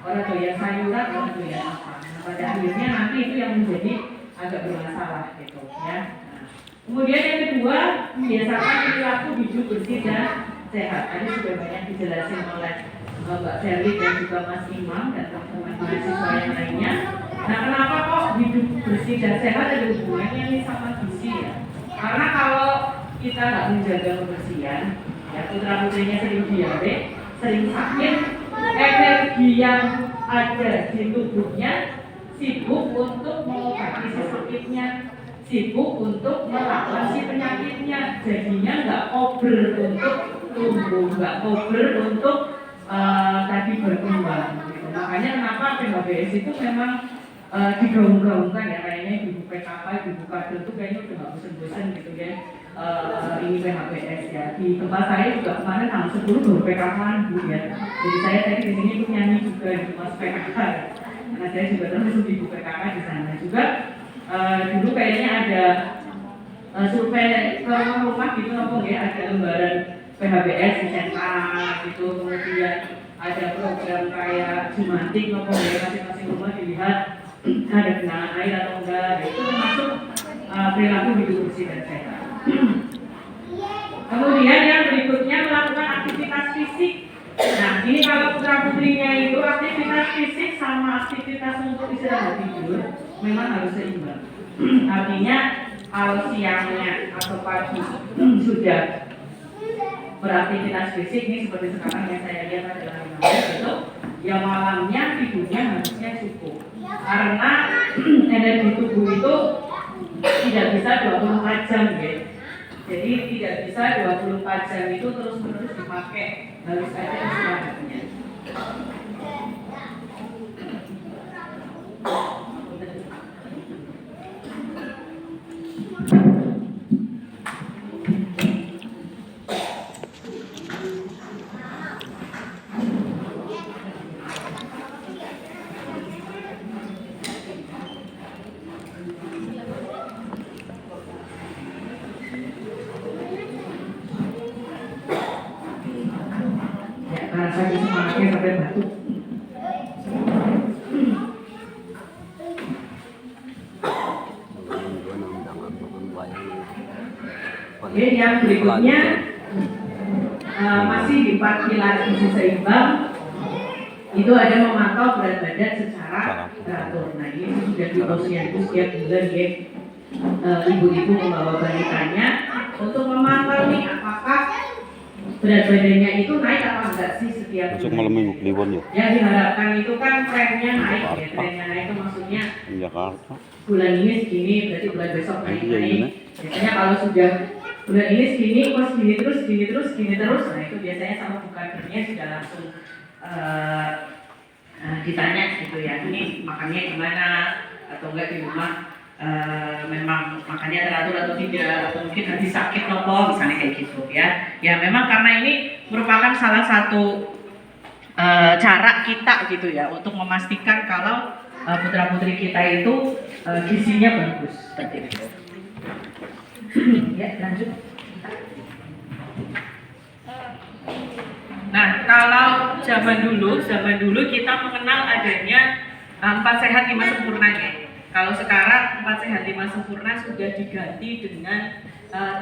Orang doyan sayuran, orang doyan apa. Nah pada akhirnya nanti itu yang menjadi agak bermasalah gitu ya. Nah, kemudian yang kedua, biasakan perilaku hidup bersih dan sehat. Tadi sudah banyak dijelasin oleh Mbak Sherly dan juga Mas Imam dan teman-teman mahasiswa yang lainnya. Nah, kenapa kok hidup bersih dan sehat ada hubungannya nih sama gizi ya? Karena kalau kita nggak menjaga kebersihan, ya putra putrinya sering diare, sering sakit, energi yang ada di tubuhnya sibuk untuk mengobati si sakitnya, sibuk untuk melawan si penyakitnya, jadinya nggak kober untuk tumbuh, nggak kober untuk tadi berkembang. Gitu. Makanya kenapa PHBS itu memang digaung-gaungkan ya, kayaknya ibu PKK, ibu kader itu kayaknya udah nggak bosan-bosan gitu ya. Ini PHBS ya. Di tempat saya juga kemarin tanggal 10 baru PKK-an Bu ya. Jadi saya tadi di sini tuh nyanyi juga di Mas PKK. Karena saya juga termasuk di PKK di sana juga. Dulu kayaknya ada survei ke rumah-rumah gitu nopo ya, ada lembaran PHBS SMK gitu, kemudian ada program kayak Jumantik nopo ya, masing-masing rumah dilihat ada genangan air atau enggak, itu termasuk perilaku hidup bersih dan sehat. Kemudian yang berikutnya melakukan aktivitas fisik. Nah, ini kalau putra putrinya itu aktivitas fisik sama aktivitas untuk istirahat tidur memang harus seimbang. Artinya kalau siangnya atau pagi sudah beraktivitas fisik, ini seperti sekarang yang saya lihat adalah itu, ya malamnya tidurnya harusnya cukup. Karena energi tubuh itu tidak bisa 24 jam ya. Jadi tidak bisa 24 jam itu terus-menerus dipakai, harus ada istirahatnya. Karena saya semangatnya sampai batuk. Oke, yang berikutnya masih di 4 pilar gizi seimbang, itu ada memantau berat badan secara teratur. Nah, ini sudah diposisikan setiap bulan ya, ibu-ibu membawa balitanya untuk memantau nih apakah berat badannya itu naik apa enggak sih setiap Masuk malam minggu Kliwon ya. Yang diharapkan itu kan trennya naik ya, trennya naik itu maksudnya Jakarta. bulan ini segini, berarti bulan besok naik. Iya. Biasanya kalau sudah bulan ini segini, kok segini terus, nah itu biasanya sama bukannya sudah langsung ditanya gitu ya, ini makannya gimana atau enggak di rumah memang makannya teratur atau tidak, atau mungkin habis sakit nopo misalnya kayak gitu ya. Ya memang karena ini merupakan salah satu cara kita gitu ya untuk memastikan kalau putra putri kita itu gizinya bagus. Ya lanjut. Nah kalau zaman dulu kita mengenal adanya 4 sehat 5 sempurnanya. Kalau sekarang 4 sehat 5 sempurna sudah diganti dengan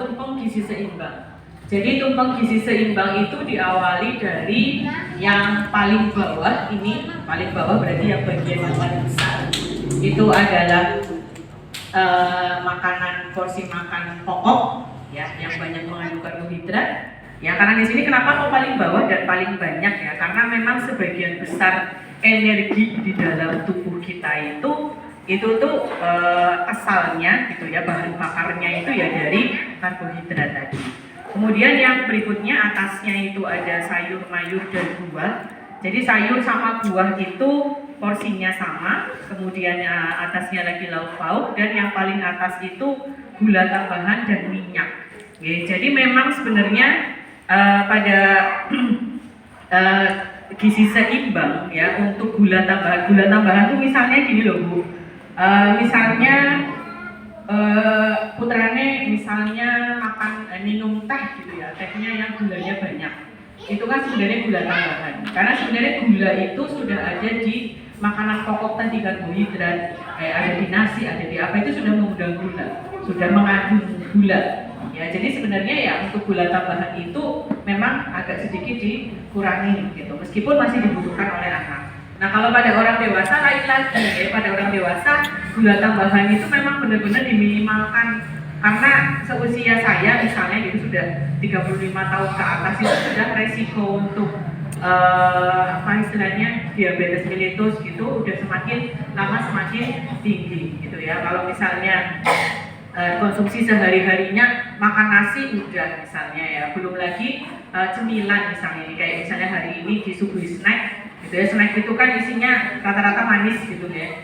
tumpeng gizi seimbang. Jadi tumpeng gizi seimbang itu diawali dari yang paling bawah, ini paling bawah berarti yang bagian yang paling besar. Itu adalah makanan, porsi makan pokok ya, yang banyak mengandung karbohidrat. Ya karena di sini kenapa kok paling bawah dan paling banyak ya? Karena memang sebagian besar energi di dalam tubuh kita itu tuh asalnya gitu ya, bahan bakarnya itu ya dari karbohidrat tadi. Kemudian yang berikutnya atasnya itu ada sayur, mayur dan buah. Jadi sayur sama buah itu porsinya sama. Kemudian atasnya lagi lauk pauk, dan yang paling atas itu gula tambahan dan minyak. Oke, jadi memang sebenarnya pada gizi seimbang ya untuk gula tambahan tuh misalnya gini loh Bu. Misalnya putrane misalnya makan minum teh gitu ya, tehnya yang gulanya banyak, itu kan sebenarnya gula tambahan, karena sebenarnya gula itu sudah ada di makanan pokok tadi, karbohidrat kayak ada di nasi, ada di apa, itu sudah mengundang gula, sudah mengandung gula ya. Jadi sebenarnya ya untuk gula tambahan itu memang agak sedikit dikurangi gitu, meskipun masih dibutuhkan oleh anak. Nah kalau pada orang dewasa lain lagi ya, pada orang dewasa gula tambahan itu memang benar-benar diminimalkan, karena seusia saya misalnya gitu sudah 35 tahun ke atas itu sudah resiko untuk apa istilahnya diabetes mellitus gitu udah semakin lama semakin tinggi gitu ya. Kalau misalnya konsumsi sehari-harinya makan nasi udah misalnya ya, belum lagi cemilan misalnya, kayak misalnya hari ini disuguhi snack gitu ya, snack itu kan isinya rata-rata manis gitu ya,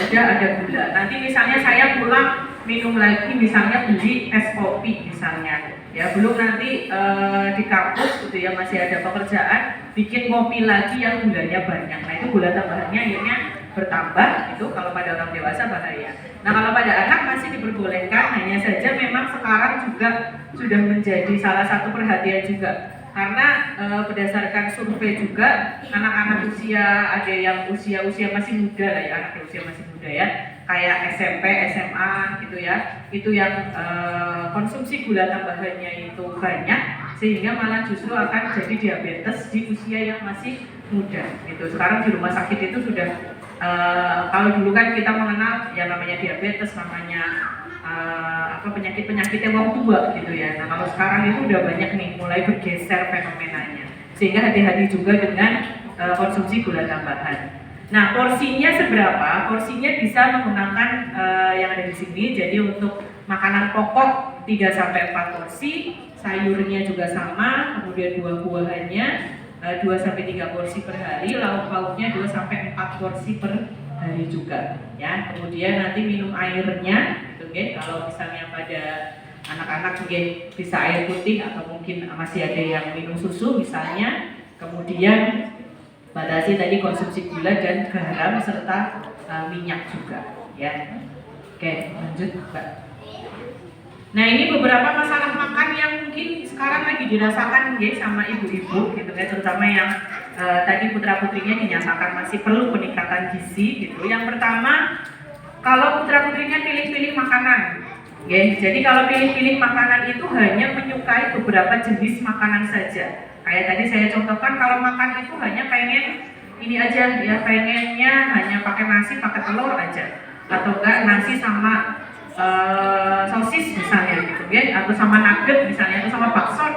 udah ada gula. Nanti misalnya saya pulang minum lagi misalnya beli es kopi misalnya ya, belum nanti di kampus gitu ya masih ada pekerjaan bikin kopi lagi yang gulanya banyak. Nah itu gula tambahannya akhirnya bertambah itu kalau pada orang dewasa bahaya. Nah kalau pada anak masih diperbolehkan, hanya saja memang sekarang juga sudah menjadi salah satu perhatian juga karena berdasarkan survei juga anak-anak usia ada yang usia masih muda lah ya, anak usia masih muda ya, kayak SMP, SMA gitu ya, itu yang konsumsi gula tambahannya itu banyak sehingga malah justru akan jadi diabetes di usia yang masih muda gitu. Sekarang di rumah sakit itu sudah kalau dulu kan kita mengenal yang namanya diabetes, namanya penyakit-penyakit yang mau tua gitu ya. Nah kalau sekarang itu udah banyak nih mulai bergeser fenomenanya, sehingga hati-hati juga dengan konsumsi gula tambahan. Nah porsinya seberapa? Porsinya bisa menggunakan yang ada di sini. Jadi untuk makanan pokok 3-4 porsi, sayurnya juga sama, kemudian buah-buahannya 2-3 porsi per hari, lauk pauknya 2-4 porsi per hari juga ya. Kemudian nanti minum airnya okay. Kalau misalnya pada anak-anak okay, bisa air putih atau mungkin masih ada yang minum susu misalnya. Kemudian batasi tadi konsumsi gula dan garam serta minyak juga ya. Oke, lanjut Mbak. Nah ini beberapa masalah makan yang mungkin sekarang lagi dirasakan ya sama ibu-ibu gitu ya, terutama yang tadi putra-putrinya dinyatakan masih perlu peningkatan gizi gitu. Yang pertama, kalau putra-putrinya pilih-pilih makanan ya, jadi kalau pilih-pilih makanan itu hanya menyukai beberapa jenis makanan saja. Kayak tadi saya contohkan, kalau makan itu hanya pengen ini aja ya, pengennya hanya pakai nasi pakai telur aja, atau enggak nasi sama sosis misalnya gitu ya, atau sama nugget misalnya, atau sama bakso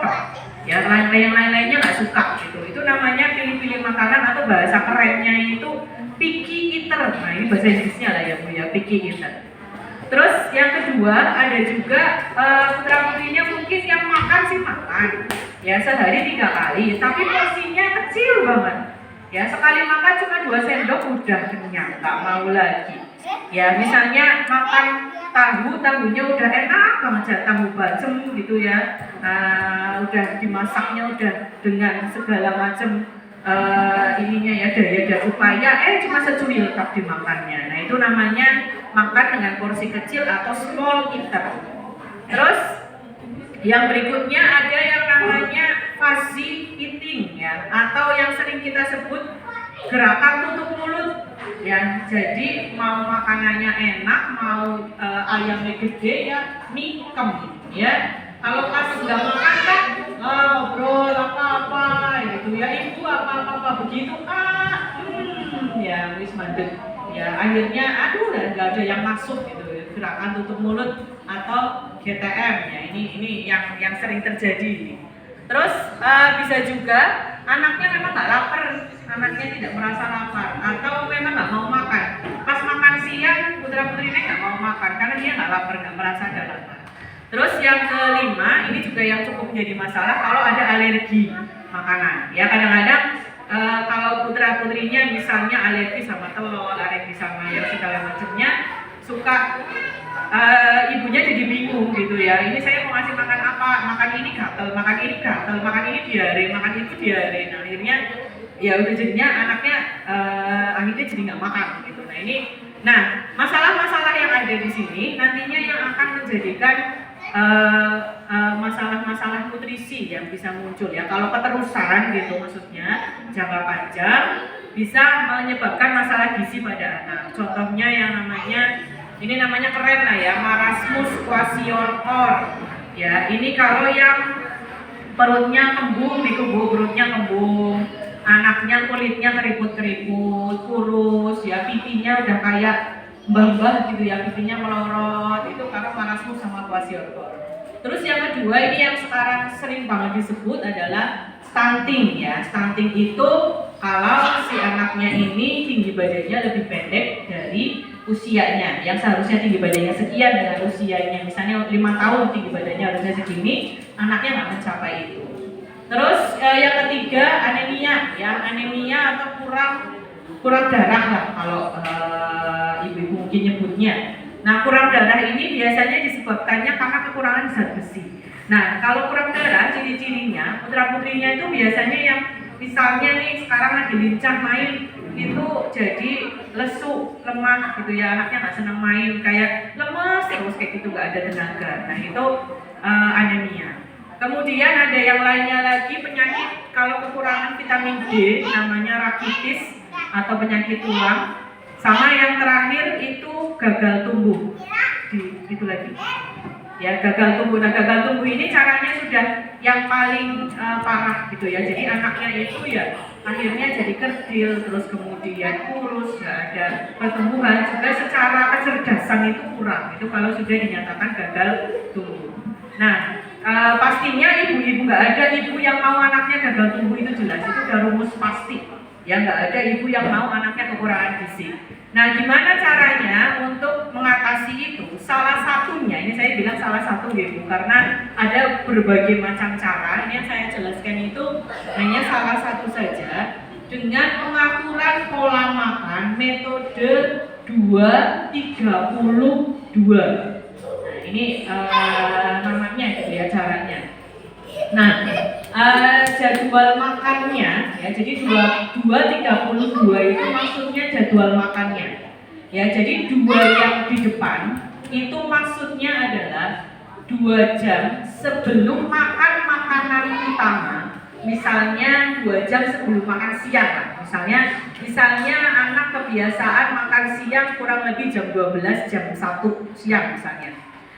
ya, yang lain-lainnya nggak suka gitu. Itu namanya pilih-pilih makanan atau bahasa kerennya itu picky eater. Nah ini bahasa Inggrisnya lah ya Bu ya, picky eater. Terus yang kedua ada juga putra-putrinya mungkin yang makan sih makan ya sehari 3 kali, tapi porsinya kecil banget ya, sekali makan cuma 2 sendok udah kenyang, nggak mau lagi ya. Misalnya makan tahunya udah enak banget, tahu bacem gitu ya, udah dimasaknya udah dengan segala macam ininya ya, daya dan upaya, cuma secuil cup dimakannya. Nah itu namanya makan dengan porsi kecil atau small eater. Terus yang berikutnya ada yang namanya fuzzy eating ya, atau yang sering kita sebut gerakan tutup mulut ya. Jadi mau makanannya enak, mau ayamnya gede ya mikem ya. Kalau pas nggak makan kan ngobrol apa-apa gitu ya, ibu apa-apa begitu ya wis mandek ya, akhirnya aduh nggak ada yang masuk gitu. Gerakan tutup mulut atau GTM ya, ini yang sering terjadi ini. Terus bisa juga anaknya memang nggak lapar, anaknya tidak merasa lapar, atau memang nggak mau makan. Pas makan siang putra-putrinya nggak mau makan karena dia nggak lapar, nggak merasa ada lapar. Terus yang kelima, ini juga yang cukup menjadi masalah kalau ada alergi makanan. Ya kadang-kadang kalau putra-putrinya misalnya alergi sama telur, alergi sama yang segala macamnya, suka ibunya jadi bingung gitu ya. Ini saya mau ngasih makan apa? Makan ini gatel, makan ini gatel, makan ini diare, makan itu diare. Nah akhirnya ya udah jadinya anaknya akhirnya jadi nggak makan gitu. Nah masalah-masalah yang ada di sini nantinya yang akan menjadikan masalah-masalah nutrisi yang bisa muncul ya. Kalau keterusan gitu maksudnya jangka panjang bisa menyebabkan masalah gizi pada anak. Contohnya yang namanya ini namanya keren lah ya, marasmus kwashiorkor ya. Ini kalau yang perutnya kembung, perutnya kembung, anaknya kulitnya keriput-keriput, kurus ya, pipinya udah kayak mbah-mbah gitu ya, pipinya melorot, itu karena marasmus sama kwashiorkor. Terus yang kedua ini yang sekarang sering banget disebut adalah stunting ya. Stunting itu kalau si anaknya ini tinggi badannya lebih pendek dari usianya, yang seharusnya tinggi badannya sekian dengan usianya misalnya 5 tahun tinggi badannya harusnya segini, anaknya nggak mencapai itu. Terus yang ketiga anemia ya, anemia atau kurang darah lah kalau ibu-ibu mungkin nyebutnya. Nah kurang darah ini biasanya disebabkannya karena kekurangan zat besi. Nah kalau kurang darah ciri-cirinya putra-putrinya itu biasanya yang misalnya nih sekarang lagi lincah main, itu jadi lesu, lemah gitu ya, anaknya nggak senang main, kayak lemes terus kayak gitu, nggak ada tenaga. Nah itu anemia. Kemudian ada yang lainnya lagi, penyakit kalau kekurangan vitamin D, namanya rakitis atau penyakit tulang. Sama yang terakhir itu gagal tumbuh. Itu lagi. Ya, gagal tumbuh. Nah, gagal tumbuh ini caranya sudah yang paling parah gitu ya. Jadi anaknya itu ya akhirnya jadi kerdil, terus kemudian kurus, nggak ada pertumbuhan, juga secara kecerdasan itu kurang. Itu kalau sudah dinyatakan gagal tumbuh. Nah, pastinya ibu-ibu, nggak ada ibu yang mau anaknya gagal tumbuh, itu jelas, itu udah rumus pasti. Ya, nggak ada ibu yang mau anaknya kekurangan gizi. Nah, gimana caranya untuk mengatasi itu? Salah satunya, ini saya bilang salah satu ya Bu, karena ada berbagai macam cara. Ini yang saya jelaskan itu hanya salah satu saja, dengan pengaturan pola makan metode 2-30-2. Ini namanya gitu ya, caranya. Nah, jadwal makannya ya, jadi 2-30-2 itu maksudnya jadwal makannya. Ya, jadi 2 yang di depan itu maksudnya adalah 2 jam sebelum makan makanan utama. Misalnya 2 jam sebelum makan siang lah. Misalnya anak kebiasaan makan siang kurang lebih jam 12, jam 1 siang misalnya.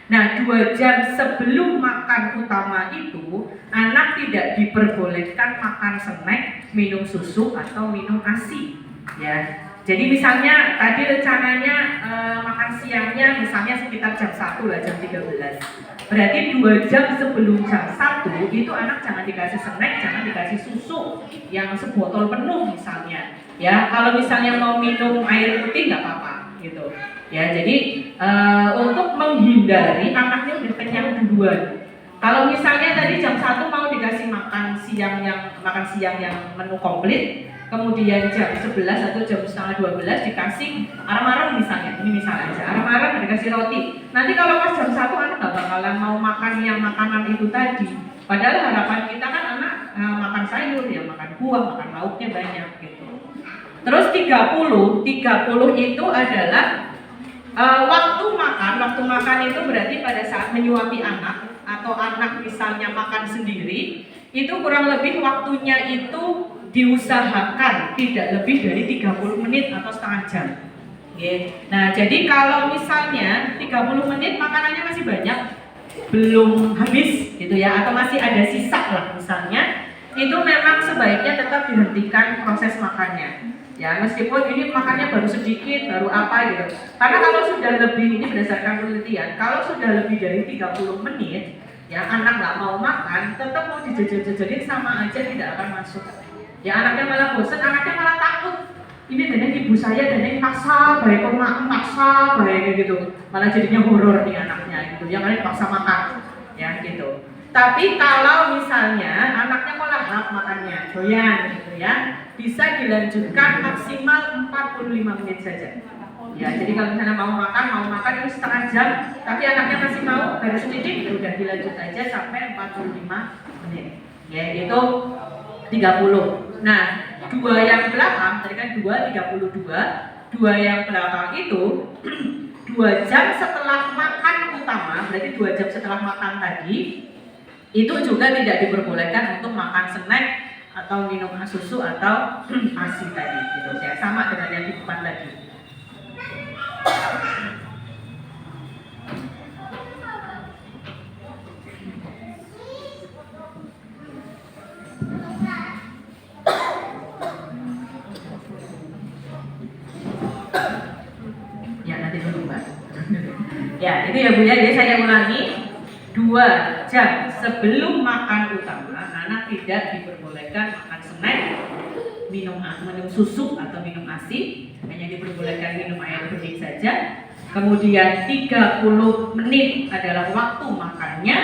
Nah, 2 jam sebelum makan utama itu, anak tidak diperbolehkan makan snack, minum susu, atau minum ASI. Ya, jadi misalnya tadi rencananya makan siangnya misalnya sekitar jam 1 lah, jam 13. Berarti 2 jam sebelum jam 1 itu anak jangan dikasih snack, jangan dikasih susu yang sebotol penuh misalnya. Ya, kalau misalnya mau minum air putih nggak apa-apa gitu. Ya, jadi untuk menghindari anaknya udah kenyang duluan. Kalau misalnya tadi jam 1 mau dikasih makan siang yang menu komplit, kemudian jam 11 atau jam setengah 12 dikasih arem-arem misalnya, ini misalnya aja, arem-arem dikasih roti. Nanti kalau pas jam 1 anak nggak bakalan mau makan yang makanan itu tadi. Padahal harapan kita kan anak makan sayur, ya makan buah, makan lauknya banyak gitu. Terus 30 itu adalah waktu makan itu berarti pada saat menyuapi anak atau anak misalnya makan sendiri, itu kurang lebih waktunya itu diusahakan tidak lebih dari 30 menit atau setengah jam. Nah, jadi kalau misalnya 30 menit makanannya masih banyak, belum habis gitu ya, atau masih ada sisa lah misalnya, itu memang sebaiknya tetap dihentikan proses makannya. Ya, meskipun ini makannya baru sedikit, baru apa gitu. Karena kalau sudah lebih, ini berdasarkan penelitian, kalau sudah lebih dari 30 menit, ya anak nggak mau makan, tetap mau dijajal-jajalin sama aja tidak akan masuk. Ya, anaknya malah bosan, anaknya malah takut. Ini dan ibu saya dan yang paksa, baik makan paksa, baik gitu. Malah jadinya horor nih anaknya gitu. Yang lain paksa makan, ya gitu. Tapi kalau misalnya anaknya melahap makannya, doyan gitu ya, bisa dilanjutkan maksimal 45 menit saja. Ya, jadi kalau misalnya mau makan itu setengah jam, tapi anaknya masih mau baru sedikit, udah dilanjut aja sampai 45 menit. Ya, itu 30. Nah, 2 yang belakang, tadi kan 2 yang belakang itu 2 jam setelah makan utama, berarti 2 jam setelah makan tadi, itu juga tidak diperbolehkan untuk makan snack atau minum susu atau ASI tadi gitu ya, sama dengan yang di depan tadi. Ya, nanti dulu Mbak. Ya, itu ya Bu ya, jadi saya ulangi. 2 jam sebelum makan utama, anak tidak diperbolehkan makan snack, minum susu atau minum ASI, hanya diperbolehkan minum air bening saja. Kemudian 30 menit adalah waktu makannya.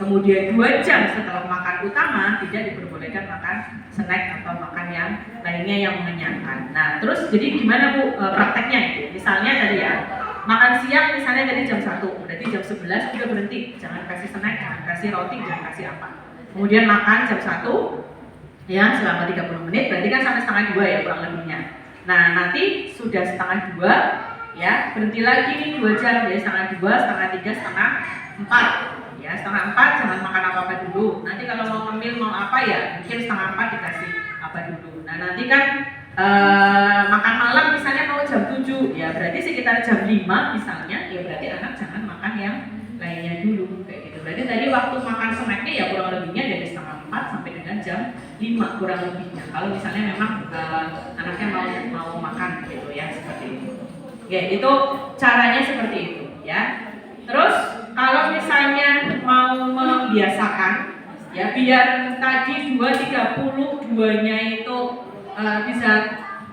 Kemudian 2 jam setelah makan utama tidak diperbolehkan makan snack atau makan yang lainnya yang mengenyangkan. Nah, terus jadi gimana Bu prakteknya itu? Misalnya tadi ya, makan siang misalnya tadi jam 1, berarti jam 11 udah berhenti, jangan kasih snack, jangan kasih roti, jangan kasih apa. Kemudian makan jam 1, ya selama 30 menit, berarti kan sampai setengah 2 ya kurang lebihnya. Nah nanti sudah setengah 2 ya berhenti lagi nih 2 jam ya, setengah 2, setengah 3, setengah 4 ya, setengah 4 jangan makan apa-apa dulu. Nanti kalau mau ngemil mau apa ya mungkin setengah 4 dikasih apa dulu. Nah nanti kan makan malam misalnya mau jam 7 ya berarti sekitar jam 5 misalnya ya berarti anak jangan makan yang lainnya dulu kayak gitu. Berarti tadi waktu makan snacknya ya kurang lebihnya dari setengah 4 sampai dengan jam 5 kurang lebihnya. Kalau misalnya memang anaknya mau makan gitu ya seperti itu. Ya itu caranya seperti itu ya. Terus kalau misalnya mau membiasakan ya biar tadi 2-30-2-nya itu bisa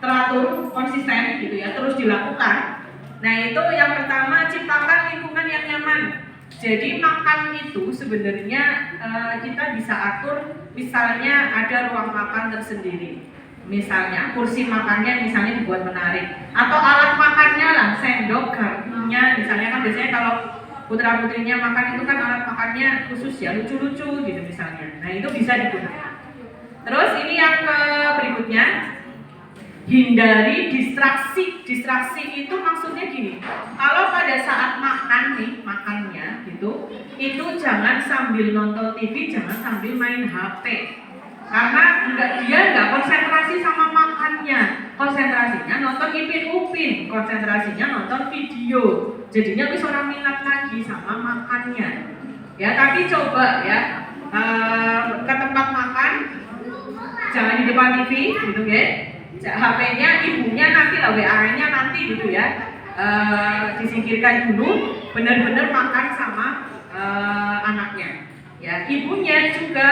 teratur konsisten gitu ya terus dilakukan. Nah itu yang pertama ciptakan lingkungan yang nyaman. Jadi makan itu sebenarnya kita bisa atur, misalnya ada ruang makan tersendiri. Misalnya kursi makannya misalnya dibuat menarik, atau alat makannya lah, sendok, garpunya, misalnya kan biasanya kalau putra putrinya makan itu kan alat makannya khusus ya, lucu-lucu gitu misalnya. Nah itu bisa digunakan. Terus ini yang berikutnya, hindari distraksi. Distraksi itu maksudnya gini, kalau pada saat makan nih, makannya gitu, itu jangan sambil nonton TV, jangan sambil main HP. Karena dia nggak konsentrasi sama makannya, konsentrasinya nonton Ipin Upin, konsentrasinya nonton video, jadinya wis ora minat lagi sama makannya. Ya tapi coba ya ke tempat makan, jangan di depan TV gitu ya. HP-nya ibunya nanti lah, WA-nya nanti gitu ya. Disingkirkan dulu, benar-benar makan sama anaknya. Ya ibunya juga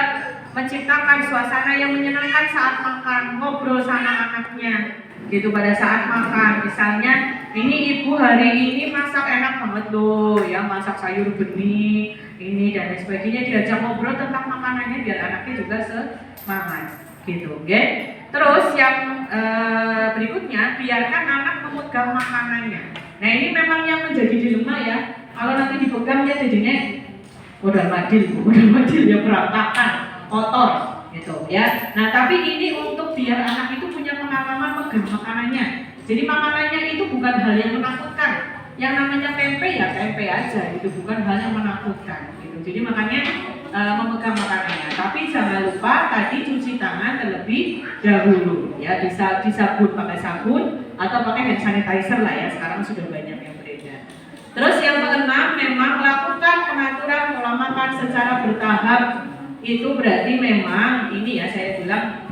menciptakan suasana yang menyenangkan saat makan, ngobrol sama anaknya gitu pada saat makan. Misalnya ini ibu hari ini masak enak banget loh ya, masak sayur bening ini dan lain sebagainya, diajak ngobrol tentang makanannya biar anaknya juga semangat gitu, oke? Terus yang berikutnya, biarkan anak memegang makanannya. Nah ini memang yang menjadi dilema ya, kalau nanti dipegang dia jadinya udah madil ya, berantakan, kotor gitu ya. Nah tapi ini untuk biar anak itu punya pengalaman megang makanannya. Jadi makanannya itu bukan hal yang menakutkan. Yang namanya tempe ya tempe aja, itu bukan hal yang menakutkan gitu. Jadi makanya memegang makanannya. Tapi jangan lupa tadi cuci tangan terlebih dahulu ya, bisa disabun pakai sabun atau pakai hand sanitizer lah ya, sekarang sudah banyak yang beredar. Terus yang keenam, memang lakukan pengaturan pola makan secara bertahap. Itu berarti memang ini ya saya bilang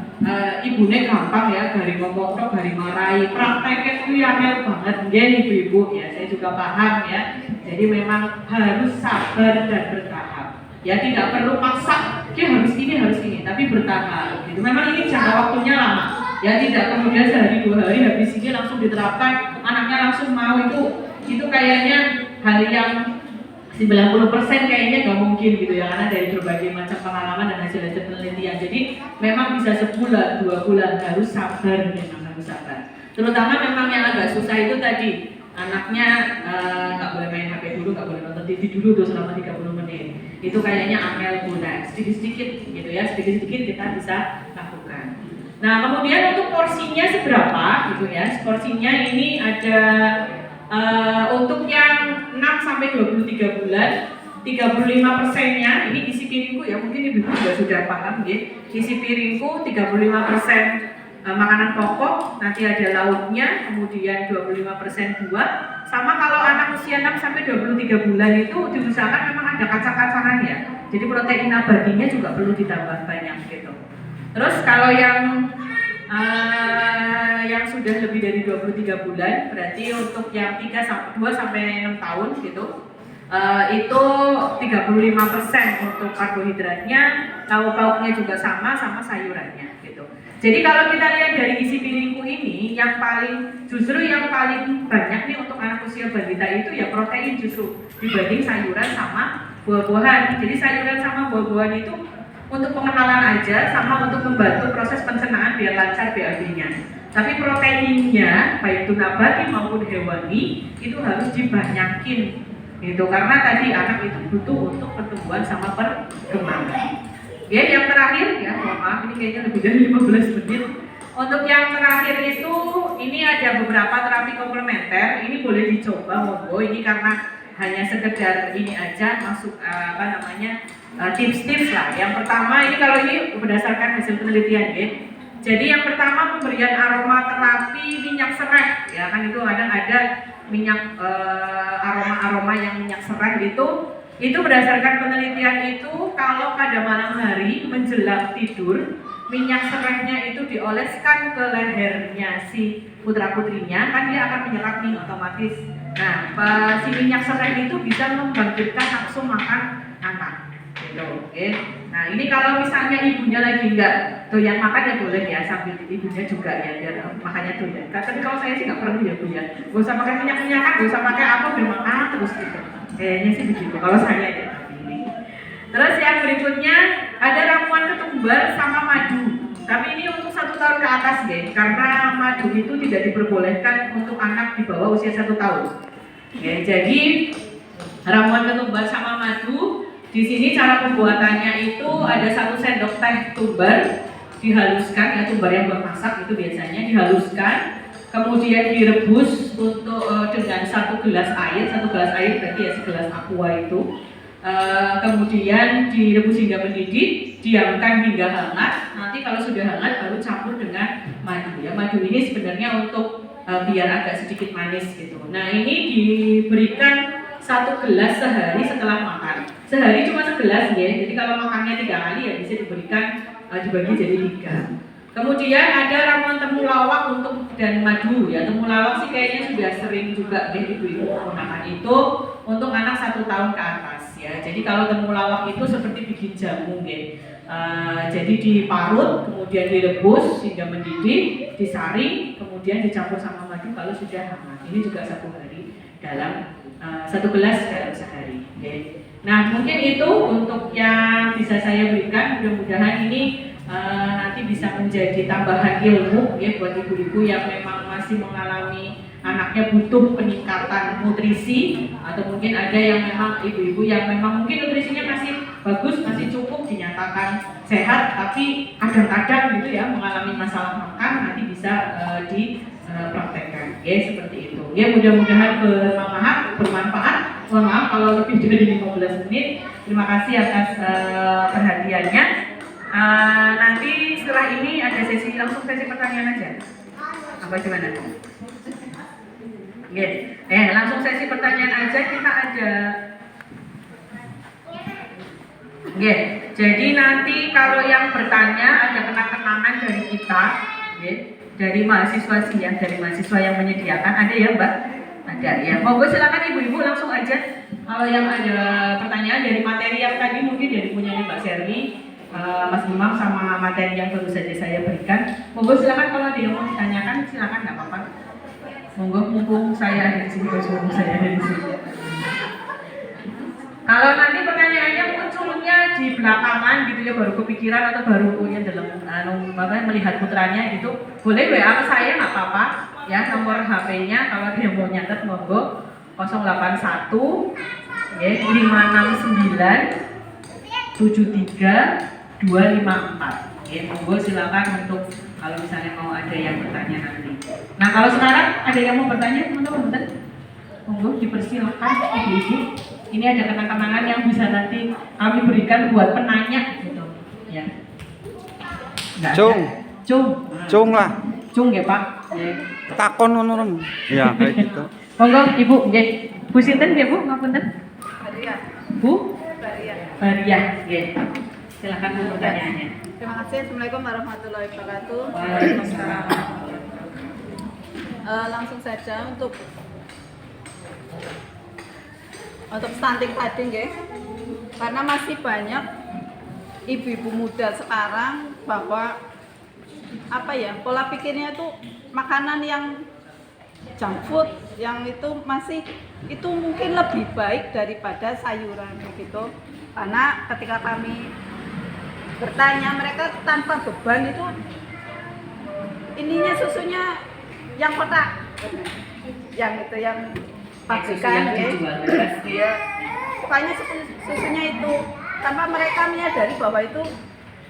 ibunya gampang ya, gari ngomong tok, gari marahi, prakteknya itu angel banget nggih ibu-ibu ya, saya juga paham ya. Jadi memang harus sabar dan bertahap. Ya tidak perlu paksa, harus ini, tapi bertahap gitu. Memang ini jangka waktunya lama. Ya tidak kemudian sehari 2 hari habis ini langsung diterapkan, anaknya langsung mau, itu kayaknya hal yang 90% kayaknya gak mungkin gitu ya, karena dari berbagai macam pengalaman dan hasil-hasil penelitian. Jadi memang bisa sebulan, 2 bulan, harus sabar, memang harus sabar. Terutama memang yang agak susah itu tadi, anaknya nggak boleh main HP dulu, nggak boleh nonton TV dulu tuh selama 30 menit. Itu kayaknya angel guna, sedikit-sedikit gitu ya, sedikit-sedikit kita bisa lakukan. Nah kemudian untuk porsinya seberapa gitu ya, porsinya ini ada untuk yang 6-23 bulan 35%-nya ini isi piringku ya, mungkin ibu juga sudah paham ya. Isi piringku 35% makanan pokok, nanti ada lauknya, kemudian 25% buah. Sama kalau anak usia 6-23 bulan itu diusahakan memang ada kacang-kacangannya. Jadi protein nabatinya juga perlu ditambah banyak gitu. Terus kalau yang sudah lebih dari 23 bulan, berarti untuk yang 2-6 tahun gitu, itu 35% untuk karbohidratnya, lauk pauknya juga sama sayurannya gitu. Jadi kalau kita lihat dari isi piringku ini, yang paling banyak nih untuk anak usia balita itu ya protein justru dibanding sayuran sama buah-buahan. Jadi sayuran sama buah-buahan itu untuk pengenalan aja, sama untuk membantu proses pencernaan biar lancar BAB-nya. Tapi proteinnya, baik itu nabati maupun hewani, itu harus dibanyakin gitu, karena tadi anak itu butuh untuk pertumbuhan sama perkembangan. Ya, yang terakhir ya, mohon maaf ini kayaknya lebih dari 15 menit. Untuk yang terakhir itu, ini ada beberapa terapi komplementer. Ini boleh dicoba, monggo. Ini karena hanya sekedar ini aja masuk tips-tips lah. Yang pertama ini kalau ini berdasarkan hasil penelitian ya. Jadi yang pertama pemberian aromaterapi minyak serai ya kan, itu kadang ada minyak aroma-aroma yang minyak serai itu berdasarkan penelitian itu kalau pada malam hari menjelang tidur minyak serainya itu dioleskan ke lehernya si putra putrinya, kan dia akan menyerap nih otomatis. Nah, si minyak serai itu bisa membangkitkan nafsu makan anak. Gitu, oke. Nah, ini kalau misalnya ibunya lagi nggak doyan makan ya boleh ya sambil ibunya juga ya biar makannya doyan. Tapi kalau saya sih nggak perlu ya Bu ya. Gak usah pakai minyak-minyakan, gak usah pakai apa biar makan terus gitu. Kayaknya sih begitu kalau saya ya. Terus yang berikutnya ada ramuan ketumbar sama madu. Tapi ini untuk 1 tahun ke atas ya, karena madu itu tidak diperbolehkan untuk anak di bawah usia 1 tahun. Ya, jadi ramuan ketumbar sama madu. Di sini cara pembuatannya itu ada 1 sendok teh tumbar dihaluskan, ya tumbar yang buat masak itu biasanya dihaluskan, kemudian direbus untuk dengan 1 gelas air, 1 gelas air berarti ya segelas aqua itu. Kemudian direbus hingga mendidih, diamkan hingga hangat. Nanti kalau sudah hangat baru campur dengan madu. Ya, madu ini sebenarnya untuk biar agak sedikit manis gitu. Nah, ini diberikan 1 gelas sehari setelah makan. Sehari cuma segelas ya. Jadi kalau makannya 3 kali ya bisa diberikan dibagi jadi 3. Kemudian ada ramuan temulawak dan madu ya. Temulawak sih kayaknya sudah sering juga ibu-ibu menggunakan itu untuk anak 1 tahun ke atas ya. Jadi kalau temulawak itu seperti bikin jamu ya. Jadi diparut, kemudian direbus hingga mendidih, disaring, kemudian dicampur sama madu kalau sudah hangat. Ini juga 1 hari dalam 1 gelas dalam sehari. Okay. Nah, mungkin itu untuk yang bisa saya berikan. Mudah-mudahan ini nanti bisa menjadi tambahan ilmu ya buat ibu-ibu yang memang masih mengalami anaknya butuh peningkatan nutrisi, atau mungkin ada yang memang ibu-ibu yang memang mungkin nutrisinya masih bagus, masih cukup, dinyatakan sehat, tapi kadang-kadang gitu ya mengalami masalah makan, nanti bisa dipraktekkan ya seperti itu. Ya, mudah-mudahan bermanfaat. Mohon maaf kalau lebih dari 15 menit. Terima kasih atas perhatiannya. Nanti setelah ini ada langsung sesi pertanyaan aja. Apa gimana? Langsung sesi pertanyaan aja. Kita ada. Jadi nanti kalau yang bertanya ada kenang-kenangan dari kita, dari mahasiswa yang menyediakan, ada ya Mbak? Ada ya. Monggo silakan ibu-ibu langsung aja. Kalau yang ada pertanyaan dari materi yang tadi mungkin dari punyanya Mbak Serni, Mas Imam sama materi yang baru saja saya berikan. Monggo silakan kalau ada yang mau ditanyakan silakan, nggak apa-apa. Monggo mumpung saya ada di sini, mumpung saya ada di sini. Kalau nanti pertanyaannya munculnya di belakangan gitu ya, baru kepikiran atau baru punya dalam melihat putranya gitu, boleh WA ke saya nggak apa-apa ya. Nomor HP-nya kalau dia mau nyatet monggo 081 ya 569 73 254 ya. Monggo silakan untuk kalau misalnya mau ada yang bertanya nanti. Nah, kalau sekarang ada yang mau bertanya teman-teman, monggo dipersilakan ibu-ibu. Ini ada kenang-kenangan yang bisa nanti kami berikan buat penanya gitu ya. Cung lah. Cung ya Pak. Takon ngono. Ya kayak gitu. Monggo Ibu nggih. Bu sinten nggih Bu? Ngapunten. Bu? Baria. Nggih. Silakan Bu pertanyaannya. Terima kasih. Assalamualaikum warahmatullahi wabarakatuh. Waalaikumsalam. Langsung saja untuk stunting tadi nggih. Karena masih banyak ibu-ibu muda sekarang bahwa pola pikirnya itu makanan yang junk food yang itu mungkin lebih baik daripada sayuran begitu. Karena ketika kami bertanya mereka tanpa beban itu ininya susunya yang kotak, yang pabrikan ya. Pokoknya susunya itu tanpa mereka menyadari bahwa itu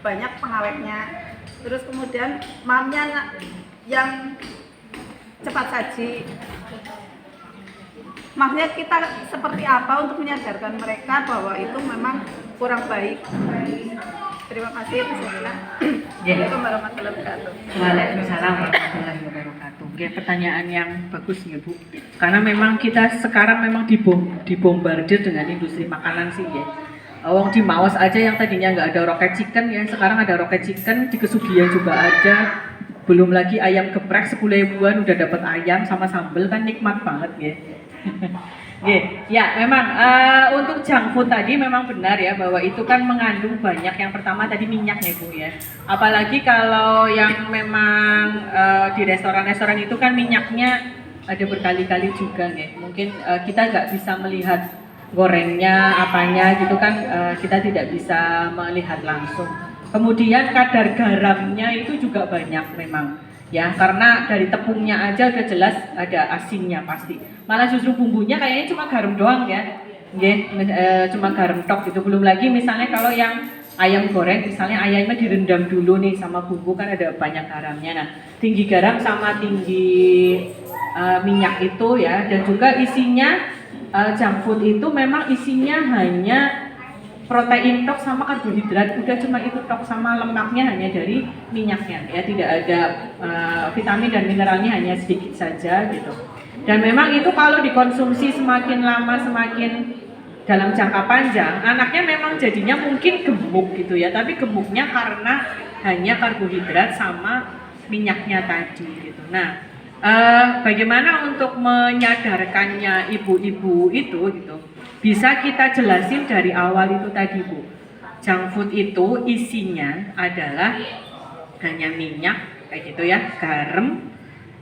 banyak pengawetnya. Terus kemudian mamnya yang cepat saji. Maksudnya kita seperti apa untuk menyadarkan mereka bahwa itu memang kurang baik. Terima kasih. Assalamualaikum warahmatullahi wabarakatuh. Waalaikumsalam warahmatullahi wabarakatuh. Oke, pertanyaan yang bagus ya Bu. Karena memang kita sekarang memang dibombardir dengan industri makanan sih ya. Wong di Mawas aja yang tadinya nggak ada rocket chicken ya, sekarang ada rocket chicken, di Kesugihan juga ada. Belum lagi ayam geprek 10 ribuan udah dapat ayam sama sambel, kan nikmat banget ya. Ya memang untuk junk food tadi memang benar ya, bahwa itu kan mengandung banyak, yang pertama tadi minyak ya Bu ya. Apalagi kalau yang memang di restoran-restoran itu kan minyaknya ada berkali-kali juga ya. Mungkin kita nggak bisa melihat gorengnya apanya gitu kan, kita tidak bisa melihat langsung. Kemudian kadar garamnya itu juga banyak memang ya, karena dari tepungnya aja udah jelas ada asinnya pasti. Malah justru bumbunya kayaknya cuma garam doang ya, cuma garam tok gitu. Belum lagi misalnya kalau yang ayam goreng, misalnya ayamnya direndam dulu nih sama bumbu, kan ada banyak garamnya. Nah, tinggi garam sama tinggi minyak itu ya, dan juga isinya junk food itu memang isinya hanya protein tok sama karbohidrat, udah cuma itu tok, sama lemaknya hanya dari minyaknya ya, tidak ada vitamin dan mineralnya, hanya sedikit saja gitu. Dan memang itu kalau dikonsumsi semakin lama, semakin dalam jangka panjang, anaknya memang jadinya mungkin gemuk gitu ya, tapi gemuknya karena hanya karbohidrat sama minyaknya tadi gitu. Nah, bagaimana untuk menyadarkannya ibu-ibu itu gitu? Bisa kita jelasin dari awal itu tadi Bu. Junk food itu isinya adalah hanya minyak kayak gitu ya, garam,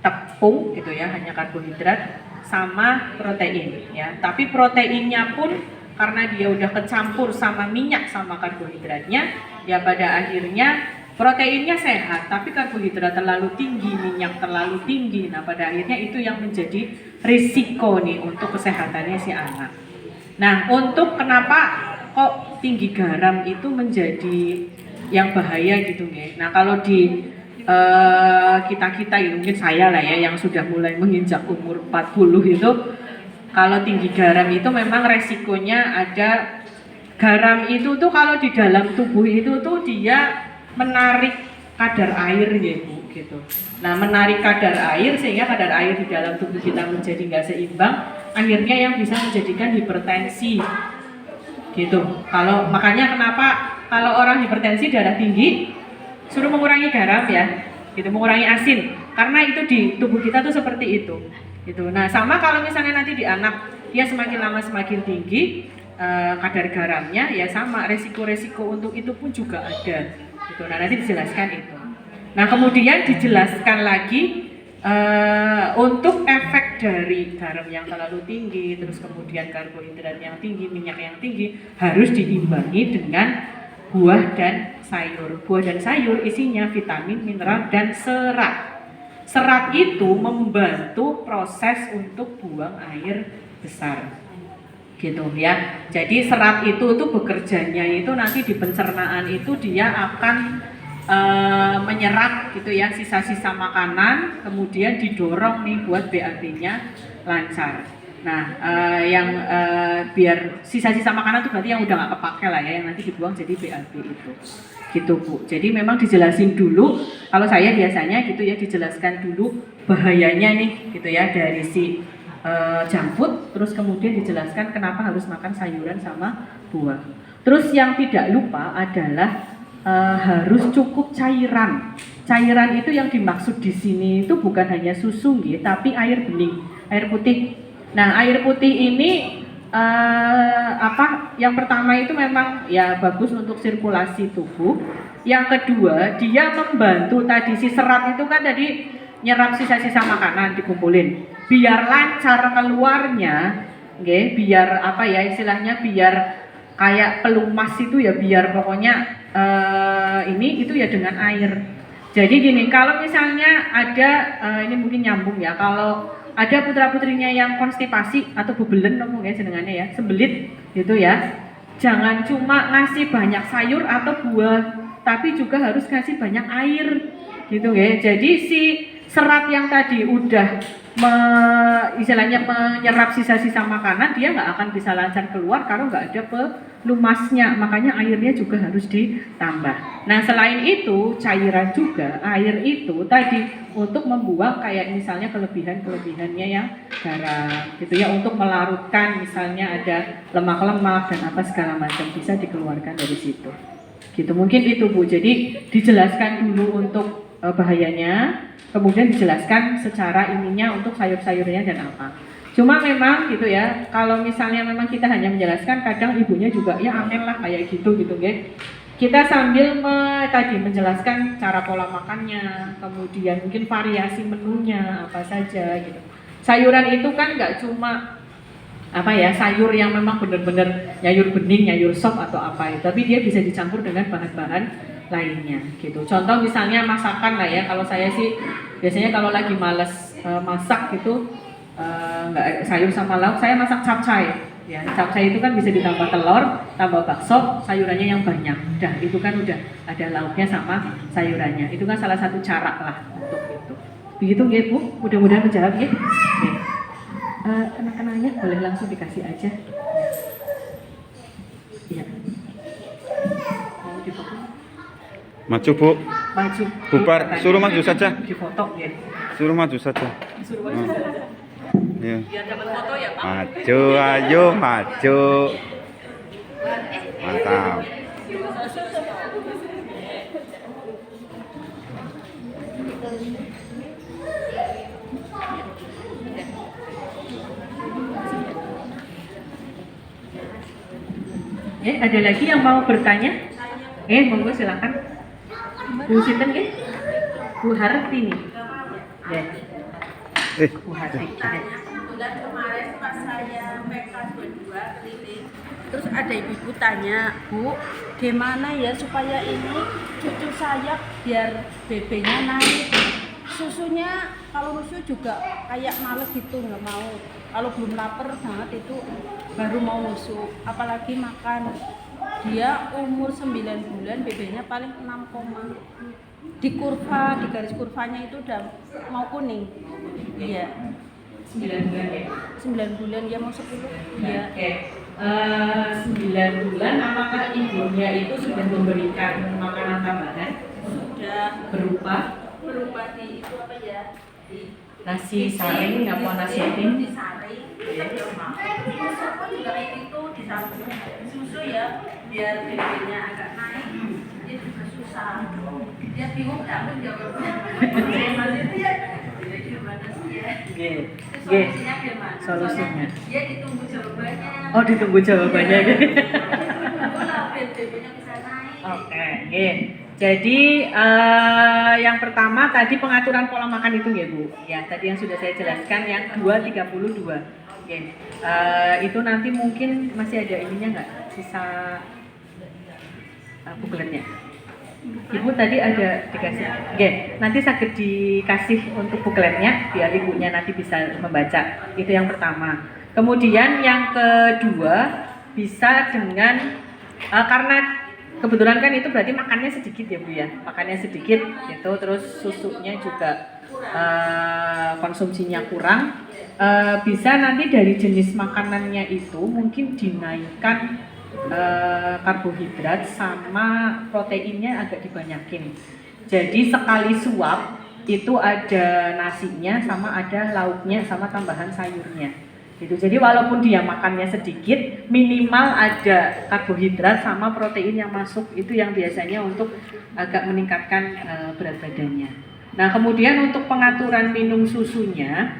tepung gitu ya, hanya karbohidrat sama protein ya. Tapi proteinnya pun karena dia udah kecampur sama minyak sama karbohidratnya, ya pada akhirnya proteinnya sehat, tapi karbohidrat terlalu tinggi, minyak terlalu tinggi. Nah, pada akhirnya itu yang menjadi risiko nih untuk kesehatannya si anak. Nah, untuk kenapa kok tinggi garam itu menjadi yang bahaya gitu ya. Nah, kalau di kita-kita gitu, mungkin saya lah ya yang sudah mulai menginjak umur 40 itu, kalau tinggi garam itu memang resikonya ada. Garam itu tuh kalau di dalam tubuh itu tuh dia menarik kadar air ya Bu gitu. Nah, menarik kadar air sehingga kadar air di dalam tubuh kita menjadi nggak seimbang, akhirnya yang bisa menjadikan hipertensi gitu. Kalau makanya kenapa kalau orang hipertensi darah tinggi suruh mengurangi garam ya, gitu, mengurangi asin, karena itu di tubuh kita tuh seperti itu gitu. Nah, sama kalau misalnya nanti di anak, dia semakin lama semakin tinggi kadar garamnya, ya sama resiko-resiko untuk itu pun juga ada gitu. Nah, nanti dijelaskan itu. Nah, kemudian dijelaskan lagi untuk efek dari garam yang terlalu tinggi, terus kemudian karbohidrat yang tinggi, minyak yang tinggi, harus diimbangi dengan buah dan sayur. Buah dan sayur isinya vitamin, mineral, dan serat. Serat itu membantu proses untuk buang air besar gitu ya. Jadi serat itu tuh bekerjanya itu nanti di pencernaan itu dia akan menyerap gitu ya sisa-sisa makanan, kemudian didorong nih buat BAB-nya lancar. Nah, biar sisa-sisa makanan itu berarti yang udah nggak kepake lah ya, yang nanti dibuang jadi BAB itu gitu Bu. Jadi memang dijelasin dulu, kalau saya biasanya gitu ya, dijelaskan dulu bahayanya nih gitu ya dari si junk food, terus kemudian dijelaskan kenapa harus makan sayuran sama buah. Terus yang tidak lupa adalah harus cukup cairan. Cairan itu yang dimaksud di sini itu bukan hanya susu gitu, tapi air bening, air putih. Nah, air putih ini yang pertama itu memang ya bagus untuk sirkulasi tubuh. Yang kedua, dia membantu tadi si serat itu kan tadi nyerap sisa-sisa makanan dikumpulin. Biar lancar keluarnya, biar apa ya istilahnya, biar kayak pelumas itu ya, biar pokoknya ini itu ya dengan air. Jadi gini, kalau misalnya ada ini mungkin nyambung ya, kalau ada putra-putrinya yang konstipasi atau bebelen ya senengannya ya, sembelit gitu ya, jangan cuma ngasih banyak sayur atau buah tapi juga harus kasih banyak air gitu ya. Jadi si serat yang tadi udah istilahnya menyerap sisa-sisa makanan, dia nggak akan bisa lancar keluar kalau nggak ada pelumasnya, makanya airnya juga harus ditambah. Nah selain itu cairan juga, air itu tadi untuk membuang kayak misalnya kelebihannya yang garam gitu ya, untuk melarutkan misalnya ada lemak-lemak dan apa segala macam bisa dikeluarkan dari situ gitu. Mungkin itu Bu, jadi dijelaskan dulu untuk bahayanya, kemudian dijelaskan secara ininya untuk sayur-sayurnya dan apa. Cuma memang gitu ya, kalau misalnya memang kita hanya menjelaskan, kadang ibunya juga ya aneh lah kayak gitu ya. Kita sambil tadi menjelaskan cara pola makannya, kemudian mungkin variasi menunya apa saja gitu. Sayuran itu kan nggak cuma apa ya, sayur yang memang benar-benar nyayur bening, nyayur sop atau apa ya, tapi dia bisa dicampur dengan bahan-bahan lainnya gitu. Contoh misalnya masakan lah ya, kalau saya sih biasanya kalau lagi males masak gitu, nggak sayur sama lauk, saya masak capcay ya. Capcay itu kan bisa ditambah telur, tambah bakso, sayurannya yang banyak, udah itu kan udah ada lauknya sama sayurannya. Itu kan salah satu cara lah untuk itu. Begitu ya Bu, mudah-mudahan menjawab ya. Kenang-kenangnya boleh langsung dikasih aja ya. Mau dipotong? Maju Bu. Maju. Bubar, suruh maju saja. Difoto ya. Suruh maju saja. Suruh maju saja. Ya. Biar dapat foto ya Pak. Maju, ayo maju. Mantap. Ada lagi yang mau bertanya? Monggo silakan. Bu Sinten ya? Bu Harti nih. Ya. Bu Harti. Kebetulan kemarin pas saya PK 22 keliling, terus ada ibu tanya, Bu, gimana ya supaya ini cucu saya biar BB-nya naik? Susunya kalau susu juga kayak males gitu, nggak mau. Kalau belum lapar banget itu baru mau susu, apalagi makan. Dia umur 9 bulan, BB-nya paling 6, di kurva, di garis kurvanya itu udah mau kuning. Iya. 9 bulan ya? 9 bulan, ya mau 10. Iya. Oke. 9 bulan, apakah ibunya itu sudah memberikan makanan tambahan? Sudah. Berupa di itu apa ya? Nasi saring, apa nasi tim? Disaring. Susu pun juga kayak gitu, disaring. Susu ya, biar BB-nya agak naik, dia juga susah. Dia bingung kan jawabnya. Masih itu ya, gimana sih ya? Solusinya gimana? Solusinya. Dia ditunggu jawabannya. Oh, ditunggu jawabannya. Tunggu lah, BB-nya bisa naik. Oke. Jadi yang pertama tadi pengaturan pola makan itu ya Bu. Ya, tadi yang sudah saya jelaskan yang 232. Itu nanti mungkin masih ada ininya nggak? Sisa bukletnya. Ibu tadi ada dikasih. Nanti sakit dikasih untuk bukletnya biar ibunya nanti bisa membaca. Itu yang pertama. Kemudian yang kedua bisa dengan karena kebetulan kan itu berarti makannya sedikit ya Bu ya, makannya sedikit gitu, terus susunya juga konsumsinya kurang, bisa nanti dari jenis makanannya itu mungkin dinaikkan karbohidrat sama proteinnya agak dibanyakin. Jadi sekali suap itu ada nasinya sama ada lauknya sama tambahan sayurnya. Gitu. Jadi walaupun dia makannya sedikit, minimal ada karbohidrat sama protein yang masuk, itu yang biasanya untuk agak meningkatkan berat badannya. Nah kemudian untuk pengaturan minum susunya,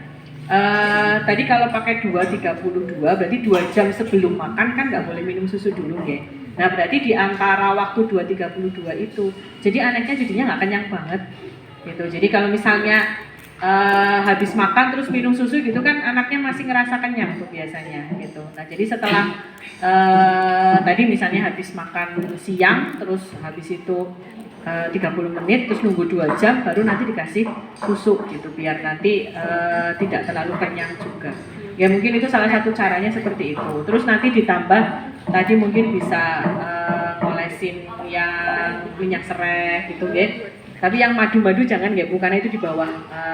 tadi kalau pakai 232 berarti 2 jam sebelum makan kan nggak boleh minum susu dulu ya. Nah berarti di antara waktu 232 itu, jadi anaknya jadinya nggak kenyang banget gitu. Jadi kalau misalnya habis makan terus minum susu gitu kan anaknya masih ngerasa kenyang tuh biasanya gitu. Nah jadi setelah tadi misalnya habis makan siang terus habis itu 30 menit terus nunggu 2 jam baru nanti dikasih susu gitu biar nanti tidak terlalu kenyang juga. Ya mungkin itu salah satu caranya seperti itu. Terus nanti ditambah tadi mungkin bisa mulai asin yang minyak serai gitu nggih. Tapi yang madu-madu jangan nggih Bu, karena itu di bawah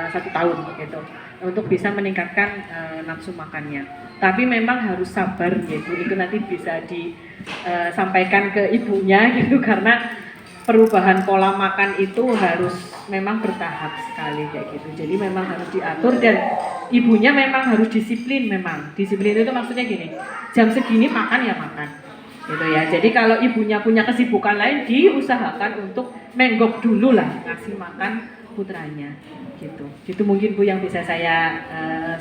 1 tahun gitu. Untuk bisa meningkatkan nafsu makannya. Tapi memang harus sabar nggih Bu, itu nanti bisa disampaikan ke ibunya gitu, karena perubahan pola makan itu harus memang bertahap sekali kayak gitu. Jadi memang harus diatur dan ibunya memang harus disiplin memang. Disiplin itu maksudnya gini, jam segini makan ya makan. Gitu ya. Jadi kalau ibunya punya kesibukan lain, diusahakan untuk menggok dulu lah ngasih makan putranya. Gitu. Itu mungkin Bu yang bisa saya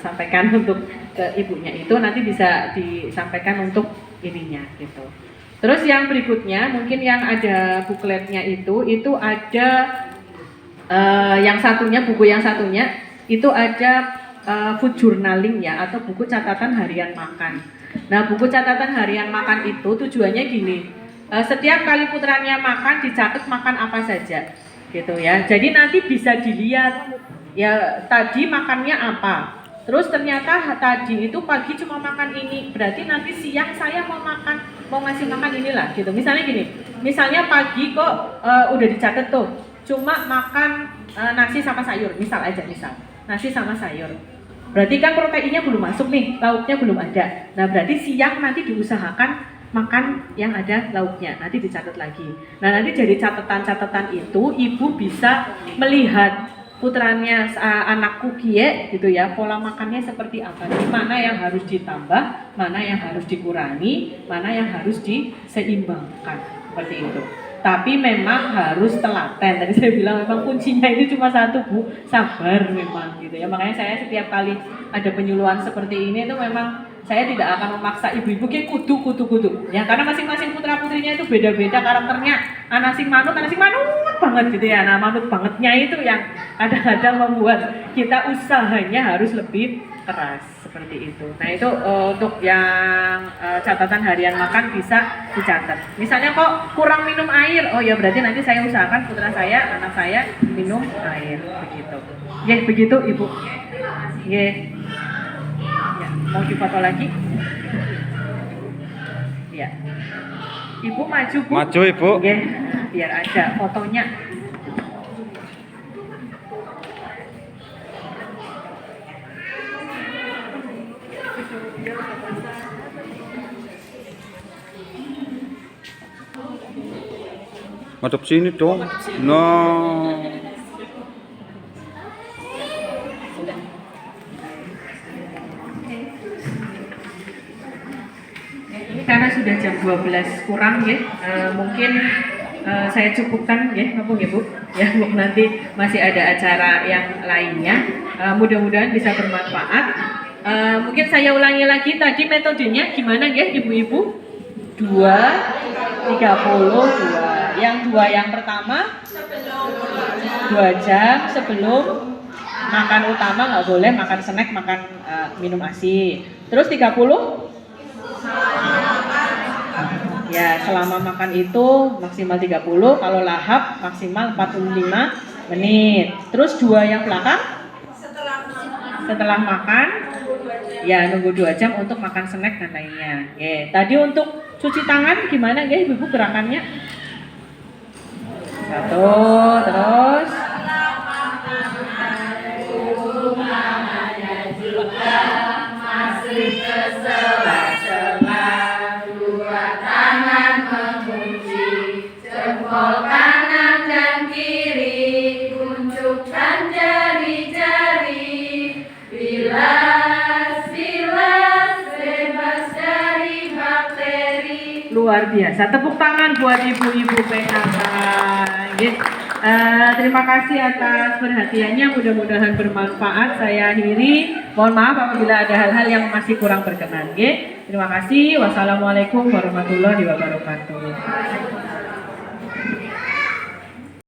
sampaikan untuk ke ibunya itu, nanti bisa disampaikan untuk ininya gitu. Terus yang berikutnya mungkin yang ada bukletnya itu ada yang satunya, buku yang satunya itu ada food journaling ya, atau buku catatan harian makan. Nah, buku catatan harian makan itu tujuannya gini, setiap kali putranya makan dicatat makan apa saja gitu ya. Jadi nanti bisa dilihat ya tadi makannya apa. Terus ternyata tadi itu pagi cuma makan ini, berarti nanti siang saya mau ngasih makan inilah gitu. Misalnya gini, misalnya pagi kok udah dicatat tuh, cuma makan nasi sama sayur, misal nasi sama sayur. Berarti kan proteinnya belum masuk nih, lauknya belum ada. Nah berarti siang nanti diusahakan makan yang ada lauknya, nanti dicatat lagi. Nah nanti dari catatan-catatan itu ibu bisa melihat putranya anakku kie gitu ya, pola makannya seperti apa, mana yang harus ditambah, mana yang harus dikurangi, mana yang harus diseimbangkan, seperti itu. Tapi memang harus telaten. Tadi saya bilang memang kuncinya itu cuma satu Bu, sabar memang gitu ya. Makanya saya setiap kali ada penyuluhan seperti ini itu memang saya tidak akan memaksa ibu-ibu kayak kudu ya, karena masing-masing putra putrinya itu beda-beda karakternya. Anak sing manut banget gitu ya. Nah manut bangetnya itu yang kadang-kadang membuat kita usahanya harus lebih keras seperti itu. Nah itu untuk yang catatan harian makan bisa dicatat. Misalnya kok kurang minum air, oh ya berarti nanti saya usahakan putra saya, anak saya minum air begitu. Ya begitu Ibu. Ya. Ya, mau difoto lagi? Ya. Ibu maju Bu. Maju Ibu. Ya, biar ada fotonya. Madep sini dong. No. Ini karena sudah jam 12 kurang ya, mungkin saya cukupkan ya, ngapung ya Bu, ya nanti masih ada acara yang lainnya, mudah-mudahan bisa bermanfaat. Mungkin saya ulangi lagi tadi metodenya gimana ya Ibu-ibu? 2, 30, 2. Yang 2 yang pertama 2 jam sebelum makan utama, nggak boleh makan snack, makan minum ASI. Terus 30 ya, selama makan itu maksimal 30, kalau lahap maksimal 45 menit. Terus 2 yang belakang setelah makan ya nunggu 2 jam untuk makan snack dan lainnya. Oke, tadi untuk cuci tangan gimana ya Ibu gerakannya? 1, terus Jempol kanan dan kiri, unjukkan jari-jari. Bilas, bebas dari bakteri. luar biasa. Tepuk tangan buat ibu-ibu PKK. Terima kasih atas perhatiannya, mudah-mudahan bermanfaat. Saya akhiri. Mohon maaf apabila ada hal-hal yang masih kurang berkenan. Terima kasih. Wassalamualaikum warahmatullahi wabarakatuh.